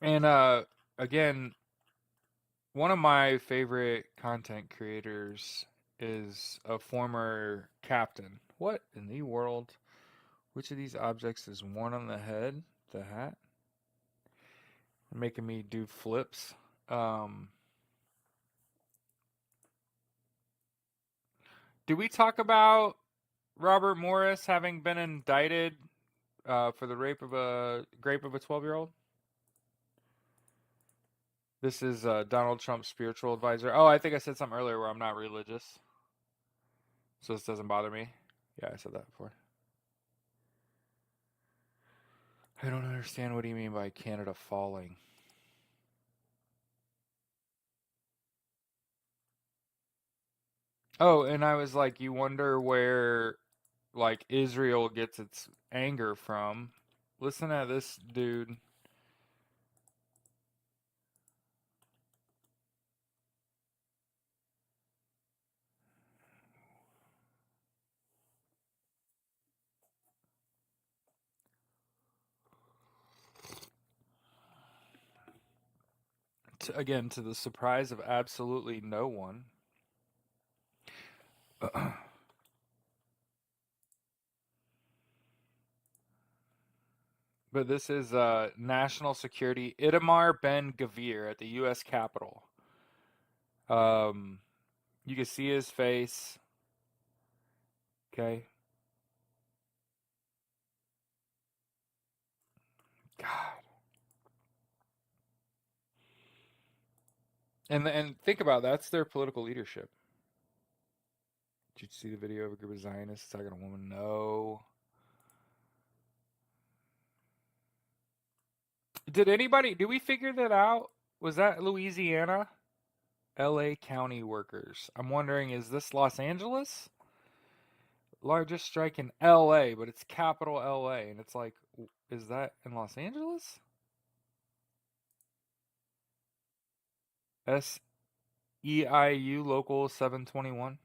And again, one of my favorite content creators is a former captain. What in the world? Which of these objects is one on the head? The hat? Making me do flips. Um, did we talk about Robert Morris having been indicted for the rape of a 12-year-old? This is Donald Trump's spiritual advisor. Oh, I think I said something earlier where I'm not religious, so this doesn't bother me. Yeah, I said that before. I don't understand what do you mean by Canada falling. Oh, and I was like, you wonder where like Israel gets its anger from. Listen to this dude. Again, to the surprise of absolutely no one. But this is national security. Itamar Ben Gavir at the U.S. Capitol. You can see his face. Okay. God. And think about that. That's their political leadership. Did you see the video of a group of Zionists talking to a woman? No. Did we figure that out? Was that Louisiana? LA County workers. I'm wondering, is this Los Angeles? Largest strike in LA, but it's capital LA. And it's like, is that in Los Angeles? SEIU Local 721.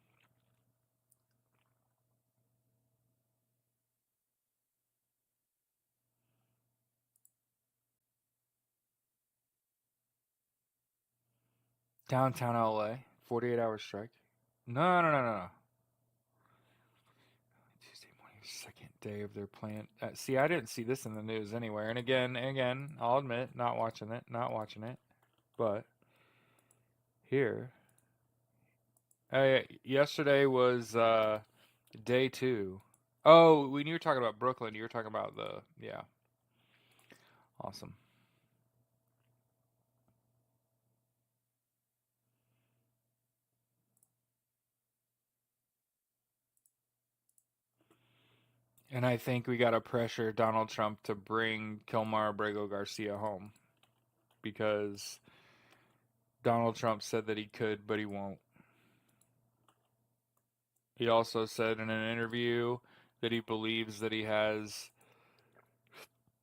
Downtown LA. 48-hour strike. No, no, no, no, no. Tuesday morning, second day of their plant. See, I didn't see this in the news anywhere. And again, I'll admit, not watching it. But here, yesterday was day 2. Oh, when you were talking about Brooklyn, you were talking about yeah, awesome. And I think we got to pressure Donald Trump to bring Kilmar Abrego Garcia home because Donald Trump said that he could, but he won't. He also said in an interview that he believes that he has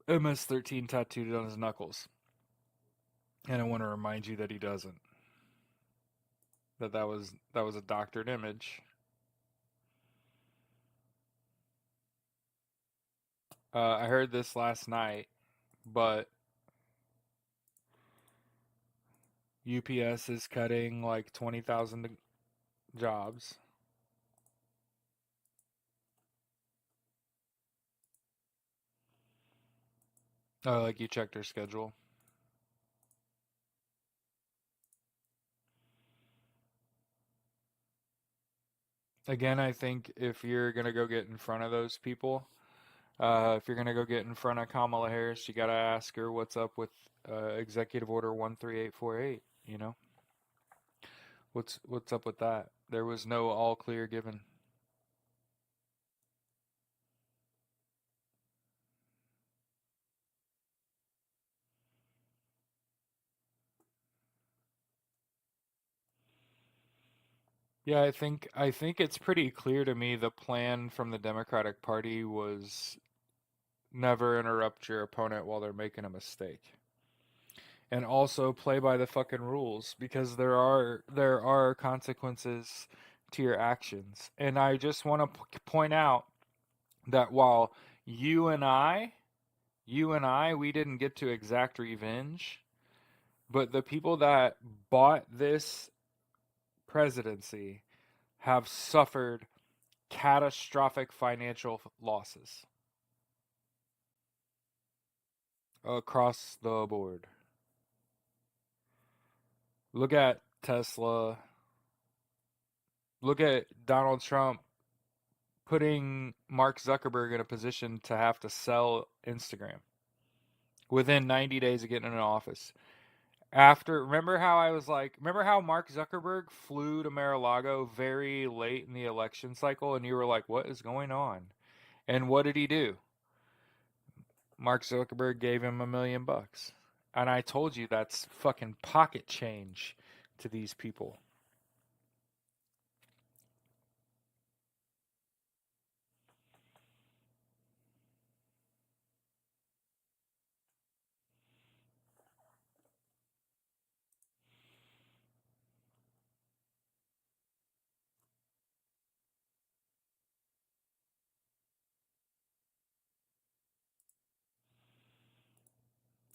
MS-13 tattooed on his knuckles. And I want to remind you that he doesn't. That was a doctored image. I heard this last night, but UPS is cutting like 20,000 jobs. Oh, like you checked their schedule. Again, I think if you're gonna go get in front of those people, if you're gonna go get in front of Kamala Harris, you gotta ask her what's up with Executive Order 13848. You know, what's up with that? There was no all clear given. Yeah, I think it's pretty clear to me the plan from the Democratic Party was never interrupt your opponent while they're making a mistake. And also play by the fucking rules because there are consequences to your actions. And I just want to point out that while you and I, we didn't get to exact revenge, but the people that bought this presidency have suffered catastrophic financial losses across the board. Look at Tesla. Look at Donald Trump putting Mark Zuckerberg in a position to have to sell Instagram within 90 days of getting in office. Remember how Mark Zuckerberg flew to Mar-a-Lago very late in the election cycle and you were like, what is going on? And what did he do? Mark Zuckerberg gave him $1 million. And I told you that's fucking pocket change to these people.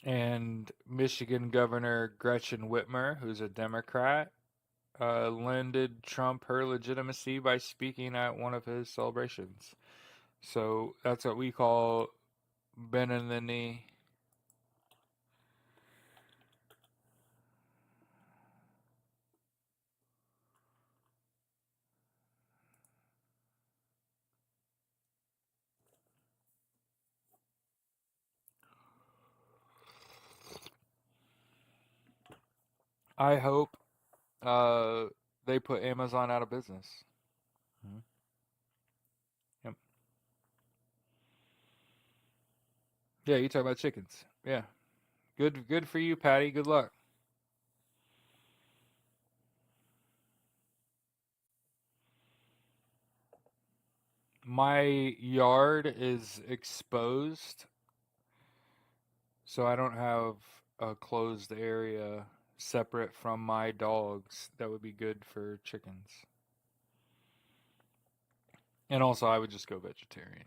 And Michigan Governor Gretchen Whitmer, who's a Democrat, lended Trump her legitimacy by speaking at one of his celebrations. So that's what we call bending the knee. I hope they put Amazon out of business. Mhm. Yep. Yeah, you talk about chickens. Yeah. Good for you, Patty. Good luck. My yard is exposed, so I don't have a closed area separate from my dogs that would be good for chickens. And also, I would just go vegetarian.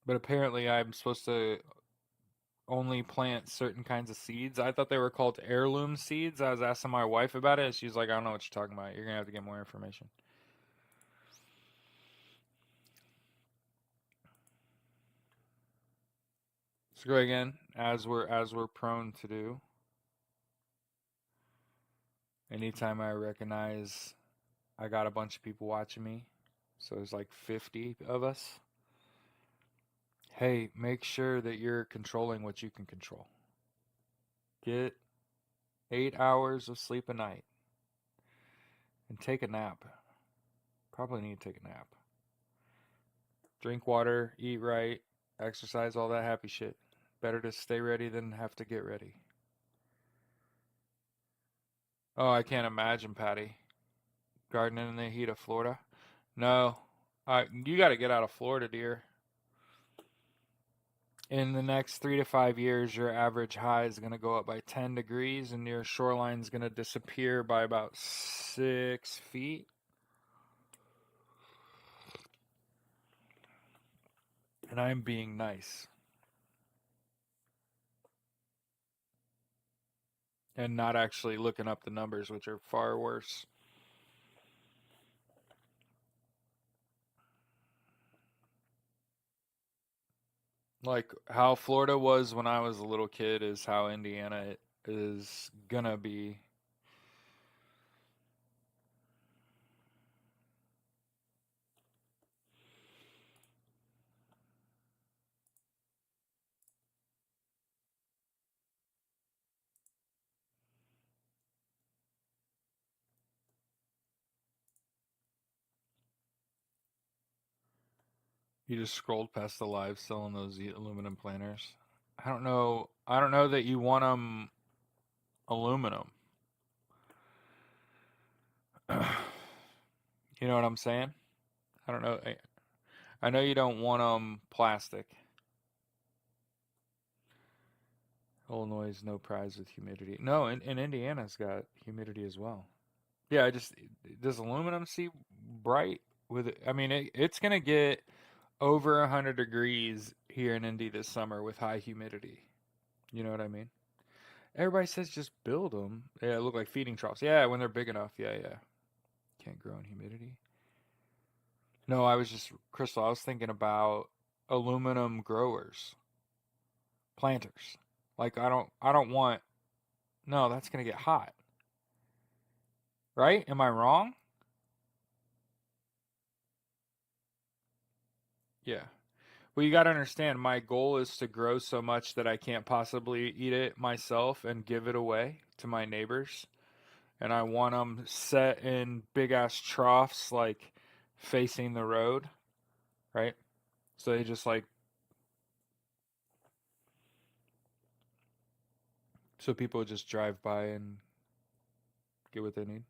But apparently, I'm supposed to only plant certain kinds of seeds. I thought they were called heirloom seeds. I was asking my wife about it, and she's like, I don't know what you're talking about. You're gonna have to get more information. So go again, as we're prone to do. Anytime I recognize I got a bunch of people watching me, so there's like 50 of us. Hey, make sure that you're controlling what you can control. Get 8 hours of sleep a night and take a nap. Probably need to take a nap. Drink water, eat right, exercise, all that happy shit. Better to stay ready than have to get ready. Oh, I can't imagine, Patty. Gardening in the heat of Florida? No. You got to get out of Florida, dear. In the next 3 to 5 years, your average high is going to go up by 10 degrees and your shoreline is going to disappear by about 6 feet. And I'm being nice and not actually looking up the numbers, which are far worse. Like how Florida was when I was a little kid is how Indiana is gonna be. You just scrolled past the live selling those aluminum planters. I don't know. I don't know that you want them aluminum. You know what I'm saying? I don't know. I know you don't want them plastic. Illinois is no prize with humidity. No, in Indiana's got humidity as well. Yeah, I just does aluminum see bright with it? I mean, it's gonna get over 100 degrees here in Indy this summer with high humidity. You know what I mean? Everybody says just build them. Yeah, look like feeding troughs. Yeah, when they're big enough. Yeah, yeah. Can't grow in humidity. No, I was just Crystal. I was thinking about aluminum growers, planters. Like I don't want. No, that's gonna get hot, right? Am I wrong? Yeah. Well, you got to understand, my goal is to grow so much that I can't possibly eat it myself and give it away to my neighbors. And I want them set in big ass troughs, like facing the road, right? So they just like, so people just drive by and get what they need.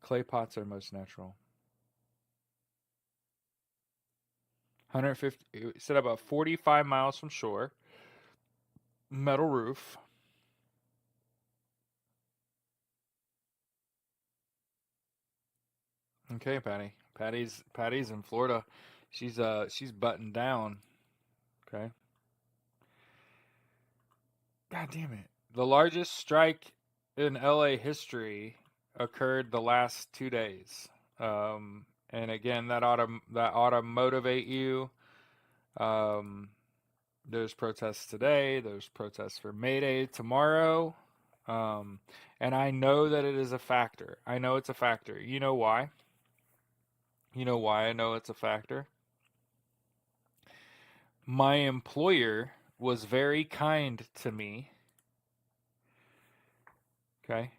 Clay pots are most natural. 150, set about 45 miles from shore, metal roof. Okay, Patty. Patty's in Florida. She's buttoned down. Okay. God damn it. The largest strike. in LA history occurred the last 2 days. And again, that ought to motivate you. Um, there's protests today. There's protests for May Day tomorrow. Um, and I know that it is a factor. I know it's a factor. You know why? You know why I know it's a factor? My employer was very kind to me. Okay.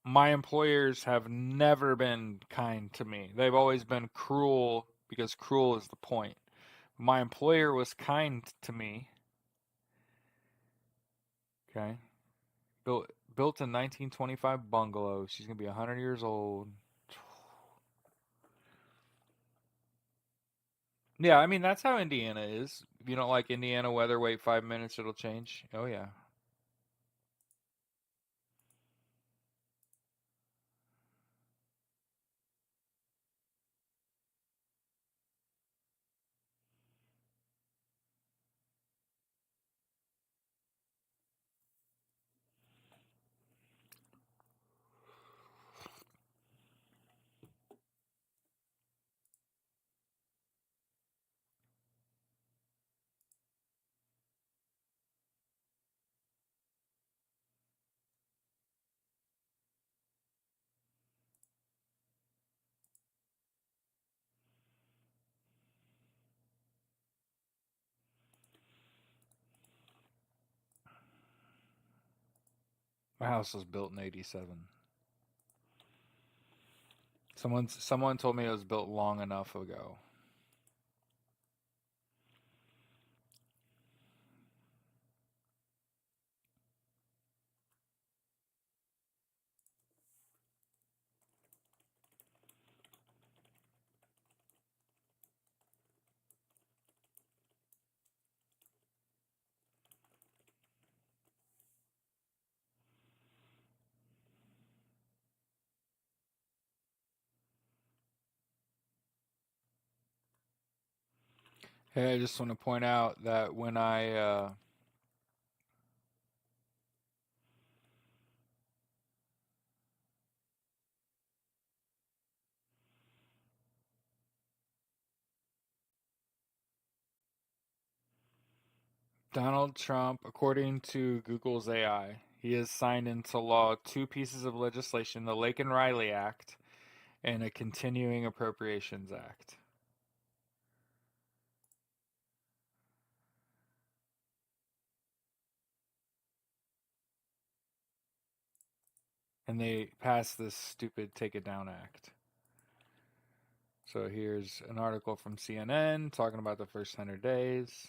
My employers have never been kind to me. They've always been cruel because cruel is the point. My employer was kind to me. Okay. Built in 1925 bungalow. She's going to be 100 years old. Yeah, I mean that's how Indiana is. If you don't like Indiana weather, wait 5 minutes, it'll change. Oh yeah. My house was built in 87. Someone told me it was built long enough ago. Hey, I just want to point out that when I Donald Trump, according to Google's AI, he has signed into law two pieces of legislation, the Lake and Riley Act and a Continuing Appropriations Act. And they passed this stupid Take It Down Act. So here's an article from CNN talking about the first 100 days.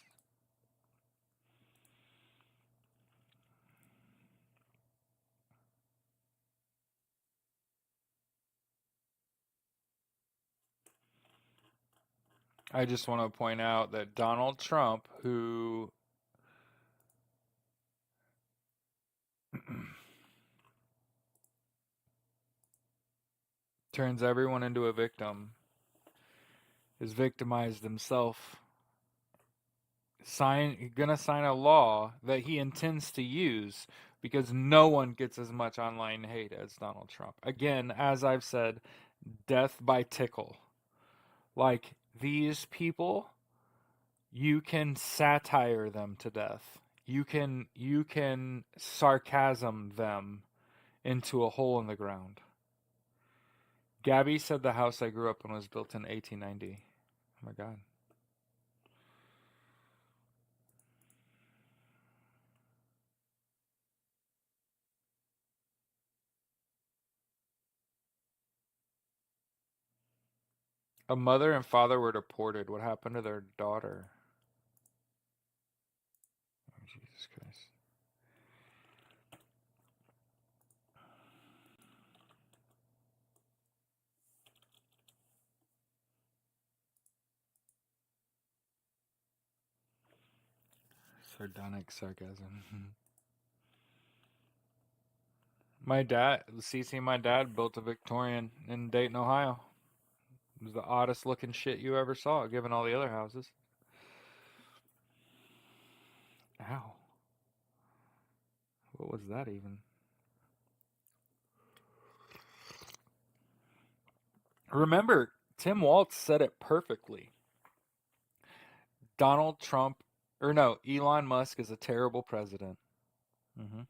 I just want to point out that Donald Trump, who turns everyone into a victim, is victimized himself. Gonna sign a law that he intends to use because no one gets as much online hate as Donald Trump. Again, as I've said, death by tickle. Like these people, you can satire them to death. You can sarcasm them into a hole in the ground. Gabby said the house I grew up in was built in 1890. Oh my god. A mother and father were deported. What happened to their daughter? Oh, Jesus Christ. Sardonic sarcasm. My dad built a Victorian in Dayton, Ohio. It was the oddest looking shit you ever saw, given all the other houses. Ow. What was that even? Remember, Tim Waltz said it perfectly. Donald Trump, or no, Elon Musk is a terrible president. Hmm.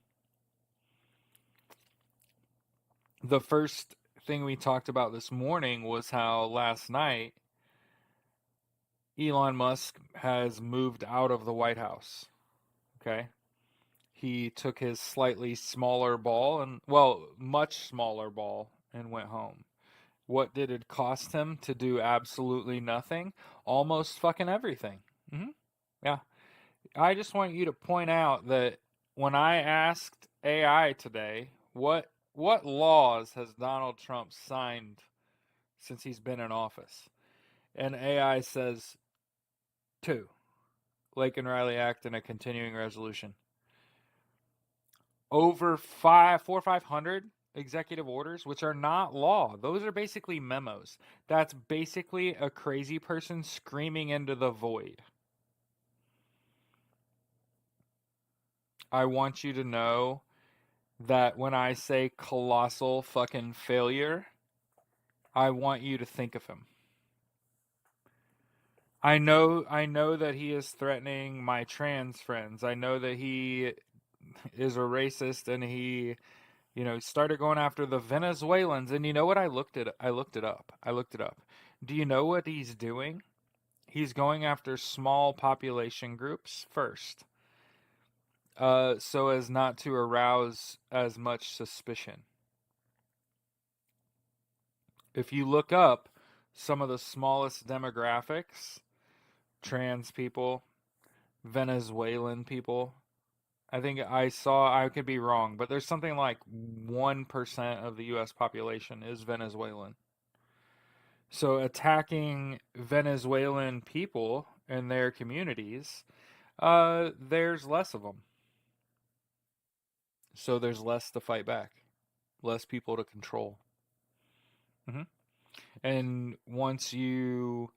The first thing we talked about this morning was how last night Elon Musk has moved out of the White House. Okay. He took his slightly smaller ball and, well, much smaller ball and went home. What did it cost him to do absolutely nothing? Almost fucking everything. Hmm. Yeah. I just want you to point out that when I asked AI today, what laws has Donald Trump signed since he's been in office? And AI says two: Lake and Riley Act and a continuing resolution. Over 500 executive orders, which are not law. Those are basically memos. That's basically a crazy person screaming into the void. I want you to know that when I say colossal fucking failure, I want you to think of him. I know that he is threatening my trans friends. I know that he is a racist and he, started going after the Venezuelans. And you know what? I looked it up. Do you know what he's doing? He's going after small population groups first, so as not to arouse as much suspicion. If you look up some of the smallest demographics, trans people, Venezuelan people, I think I could be wrong, but there's something like 1% of the US population is Venezuelan. So attacking Venezuelan people and their communities, there's less of them. So there's less to fight back, less people to control. Hmm. And once you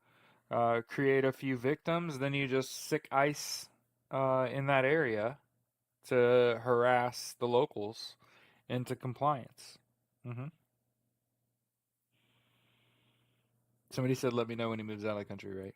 create a few victims, then you just sick ICE in that area to harass the locals into compliance. Hmm. Somebody said, "Let me know when he moves out of the country." Right?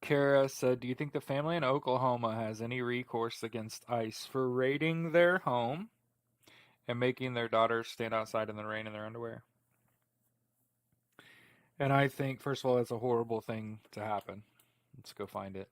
Kara said, "Do you think the family in Oklahoma has any recourse against ICE for raiding their home and making their daughters stand outside in the rain in their underwear?" And I think, first of all, that's a horrible thing to happen. Let's go find it.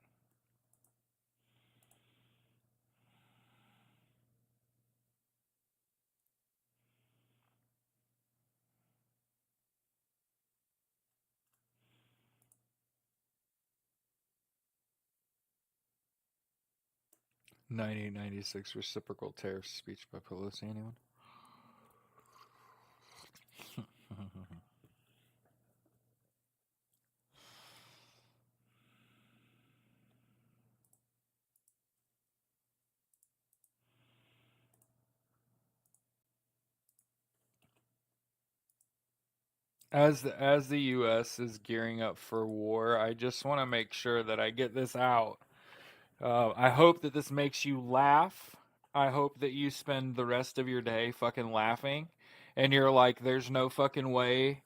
1996 reciprocal tariff speech by Pelosi. Anyone? As the U.S. is gearing up for war, I just want to make sure that I get this out. I hope that this makes you laugh. I hope that you spend the rest of your day fucking laughing, and you're like, "There's no fucking way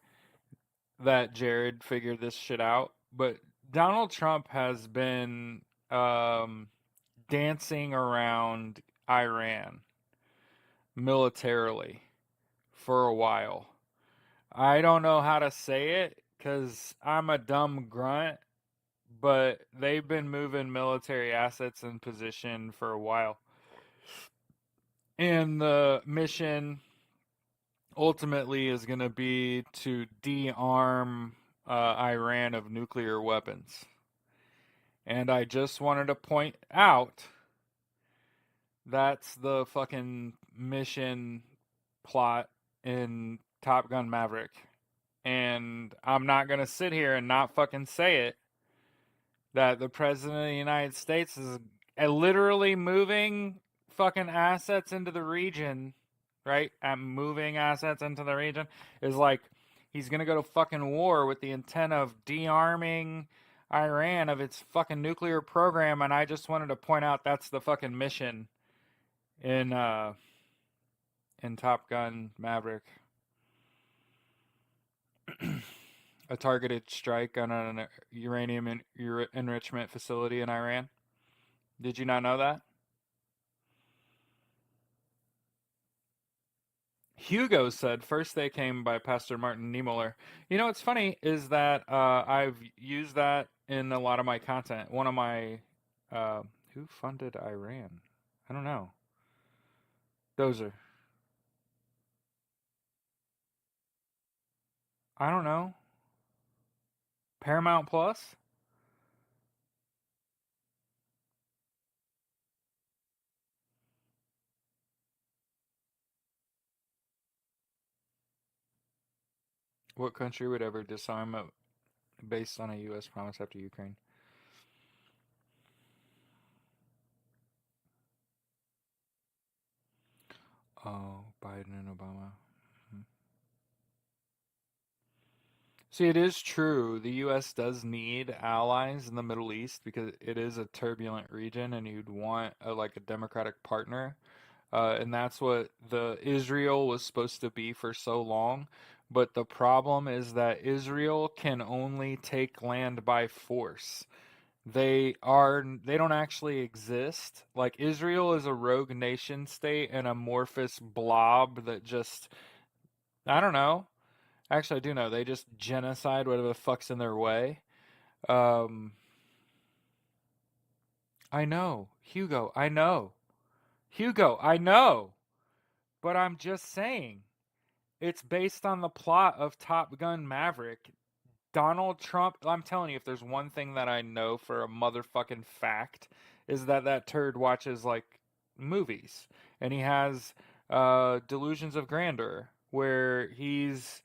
that Jared figured this shit out." But Donald Trump has been um, dancing around Iran militarily for a while. I don't know how to say it because I'm a dumb grunt, but they've been moving military assets in position for a while. And the mission ultimately is going to be to de-arm Iran of nuclear weapons. And I just wanted to point out that's the fucking mission plot in Top Gun Maverick. And I'm not going to sit here and not fucking say it that the President of the United States is literally moving fucking assets into the region, right, at moving assets into the region, is like he's gonna go to fucking war with the intent of de-arming Iran of its fucking nuclear program. And I just wanted to point out that's the fucking mission in Top Gun Maverick. A targeted strike on an uranium enrichment facility in Iran. Did you not know that? Hugo said first they came by Pastor Martin Niemöller. You know what's funny is that I've used that in a lot of my content. One of my uh, who funded Iran? I don't know. Dozer. I don't know. Paramount Plus? What country would ever disarm based on a U.S. promise after Ukraine? Oh, Biden and Obama. See, it is true. The U.S. does need allies in the Middle East because it is a turbulent region, and you'd want like a democratic partner. And that's what the Israel was supposed to be for so long. But the problem is that Israel can only take land by force. They don't actually exist. Like Israel is a rogue nation state, an amorphous blob that just I don't know. Actually, I do know. They just genocide whatever the fuck's in their way. Um, I know, Hugo. I know, Hugo. I know. But I'm just saying, it's based on the plot of Top Gun Maverick. Donald Trump. I'm telling you, if there's one thing that I know for a motherfucking fact, is that that turd watches like movies, and he has delusions of grandeur, where he's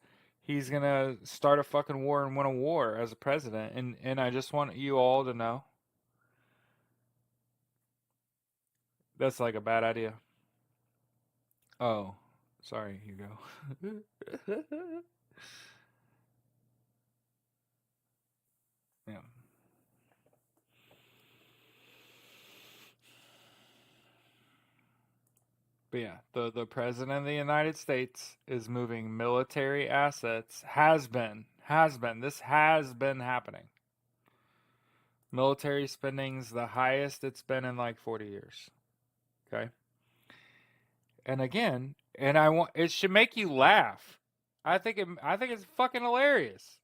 gonna start a fucking war and win a war as a president. And I just want you all to know that's like a bad idea. Oh, sorry, Hugo. Yeah. But yeah, the president of the United States is moving military assets. This has been happening. Military spending's the highest it's been in like 40 years. Okay, and again, and I want it should make you laugh. I think it's fucking hilarious.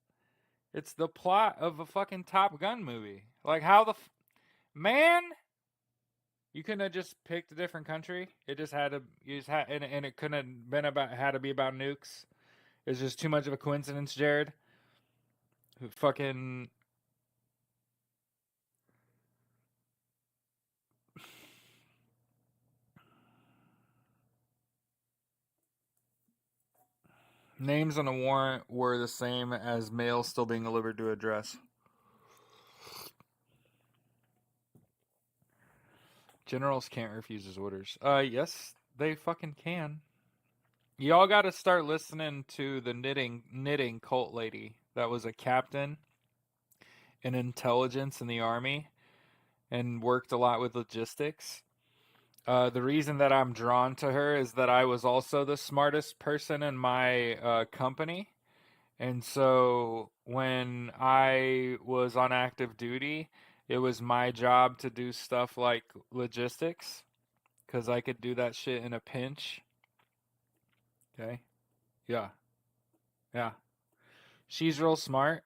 It's the plot of a fucking Top Gun movie. Like how man. You couldn't have just picked a different country. It just had to. You just had, and it couldn't have been about. Had to be about nukes. It's just too much of a coincidence, Jared. Who fucking names on the warrant were the same as mail still being delivered to address. Generals can't refuse his orders. Yes, they fucking can. Y'all got to start listening to the knitting cult lady that was a captain in intelligence in the army and worked a lot with logistics. The reason that I'm drawn to her is that I was also the smartest person in my company. And so when I was on active duty, it was my job to do stuff like logistics because I could do that shit in a pinch. Okay. Yeah. Yeah. She's real smart.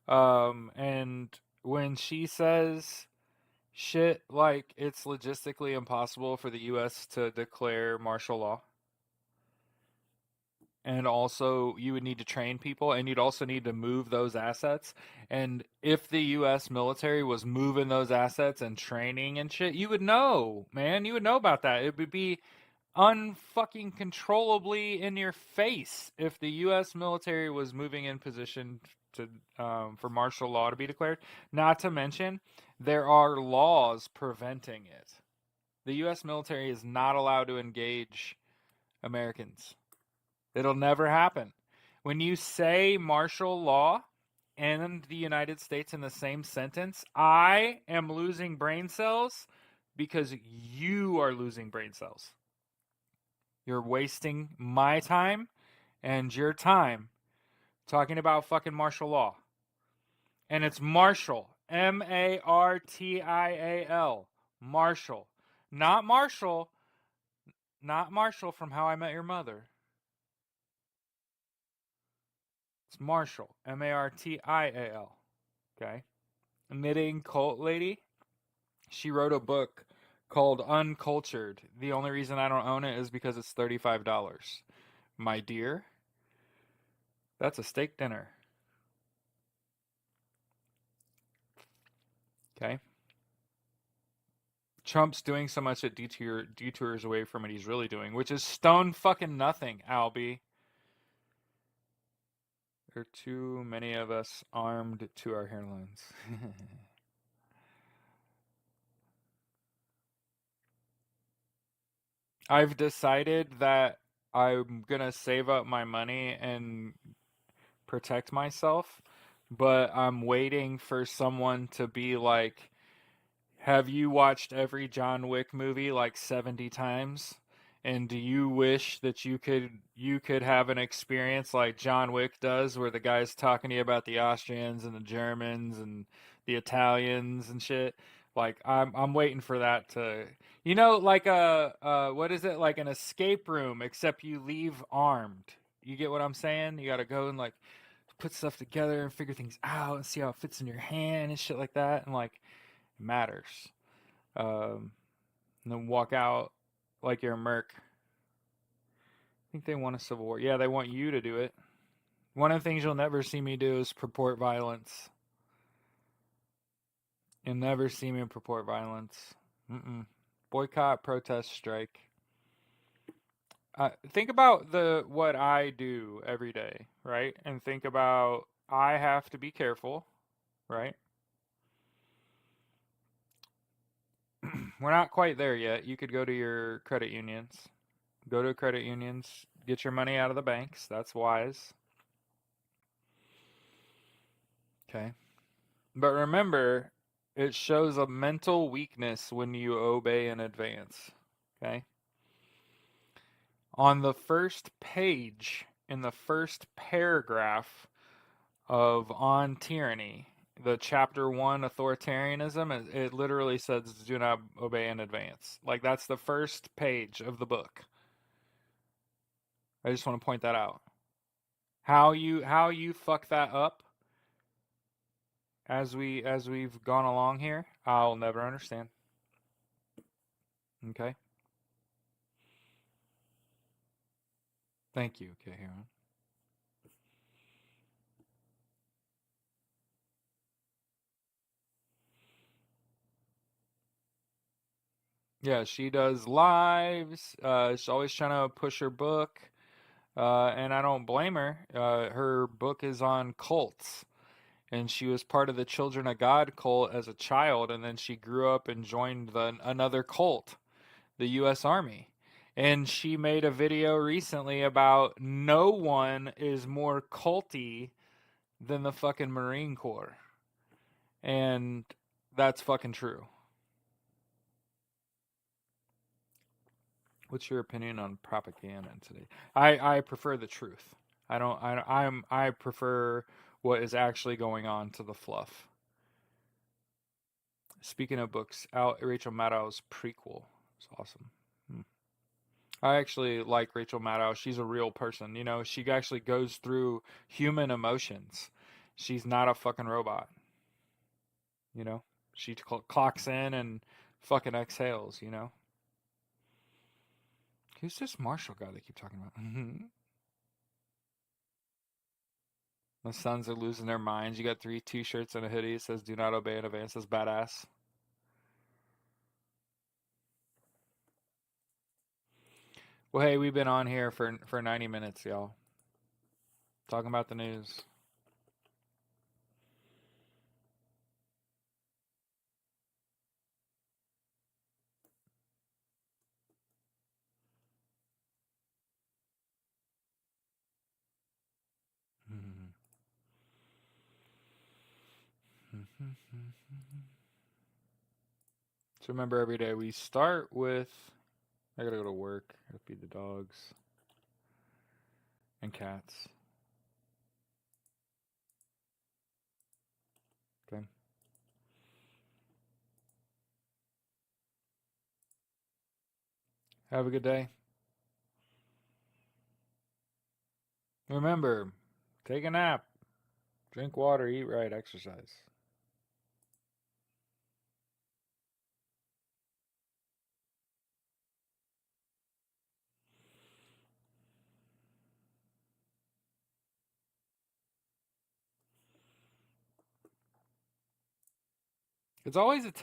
And when she says shit like it's logistically impossible for the US to declare martial law, and also you would need to train people, and you'd also need to move those assets. And if the US military was moving those assets and training and shit, you would know, man. You would know about that. It would be unfucking controllably in your face if the US military was moving in position to for martial law to be declared. Not to mention there are laws preventing it. The US military is not allowed to engage Americans. It'll never happen. When you say martial law and the United States in the same sentence, I am losing brain cells because you are losing brain cells. You're wasting my time and your time talking about fucking martial law. And it's Marshall. Martial. Marshall. Not Marshall. Not Marshall from How I Met Your Mother. It's Marshall. Martial. Okay. Knitting cult lady. She wrote a book called Uncultured. The only reason I don't own it is because it's $35. My dear, that's a steak dinner. Okay. Trump's doing so much that detours away from what he's really doing, which is stone fucking nothing, Albie. There are too many of us armed to our hairlines. I've decided that I'm gonna save up my money and protect myself, but I'm waiting for someone to be like, have you watched every John Wick movie like 70 times? And do you wish that you could have an experience like John Wick does where the guy's talking to you about the Austrians and the Germans and the Italians and shit? Like I'm waiting for that to, like a what is it, like an escape room except you leave armed. You get what I'm saying? You got to go and like put stuff together and figure things out and see how it fits in your hand and shit like that, and like it matters. Um, and then walk out like you're a merc. I think they want a civil war. Yeah, they want you to do it. One of the things you'll never see me do is purport violence. You'll never see me purport violence. Mm-mm. Boycott, protest, strike. Think about what I do every day, right? And think about I have to be careful, right? We're not quite there yet. You could go to your credit unions. Go to credit unions, get your money out of the banks. That's wise. Okay. But remember, it shows a mental weakness when you obey in advance. Okay. On the first page, in the first paragraph of On Tyranny, the chapter 1 authoritarianism, it literally says do not obey in advance. Like that's the first page of the book. I just want to point that out. How you fuck that up as we've gone along here, I'll never understand. Okay? Thank you, Kahiron. Yeah, she does lives. She's always trying to push her book. And I don't blame her. Her book is on cults. And she was part of the Children of God cult as a child, and then she grew up and joined another cult, the U.S. Army. And she made a video recently about no one is more culty than the fucking Marine Corps. And that's fucking true. What's your opinion on propaganda today? I prefer the truth. I prefer what is actually going on to the fluff. Speaking of books, out Rachel Maddow's prequel. It's awesome. I actually like Rachel Maddow. She's a real person. She actually goes through human emotions. She's not a fucking robot. She clocks in and fucking exhales. Who's this Marshall guy they keep talking about? The Suns are losing their minds. You got 3 t-shirts and a hoodie. It says "Do not obey in advance." That's badass. Well, hey, we've been on here for 90 minutes, y'all. Talking about the news. So remember, every day we start with, I gotta go to work, I gotta feed the dogs and cats. Okay. Have a good day. Remember, take a nap, drink water, eat right, exercise. It's always a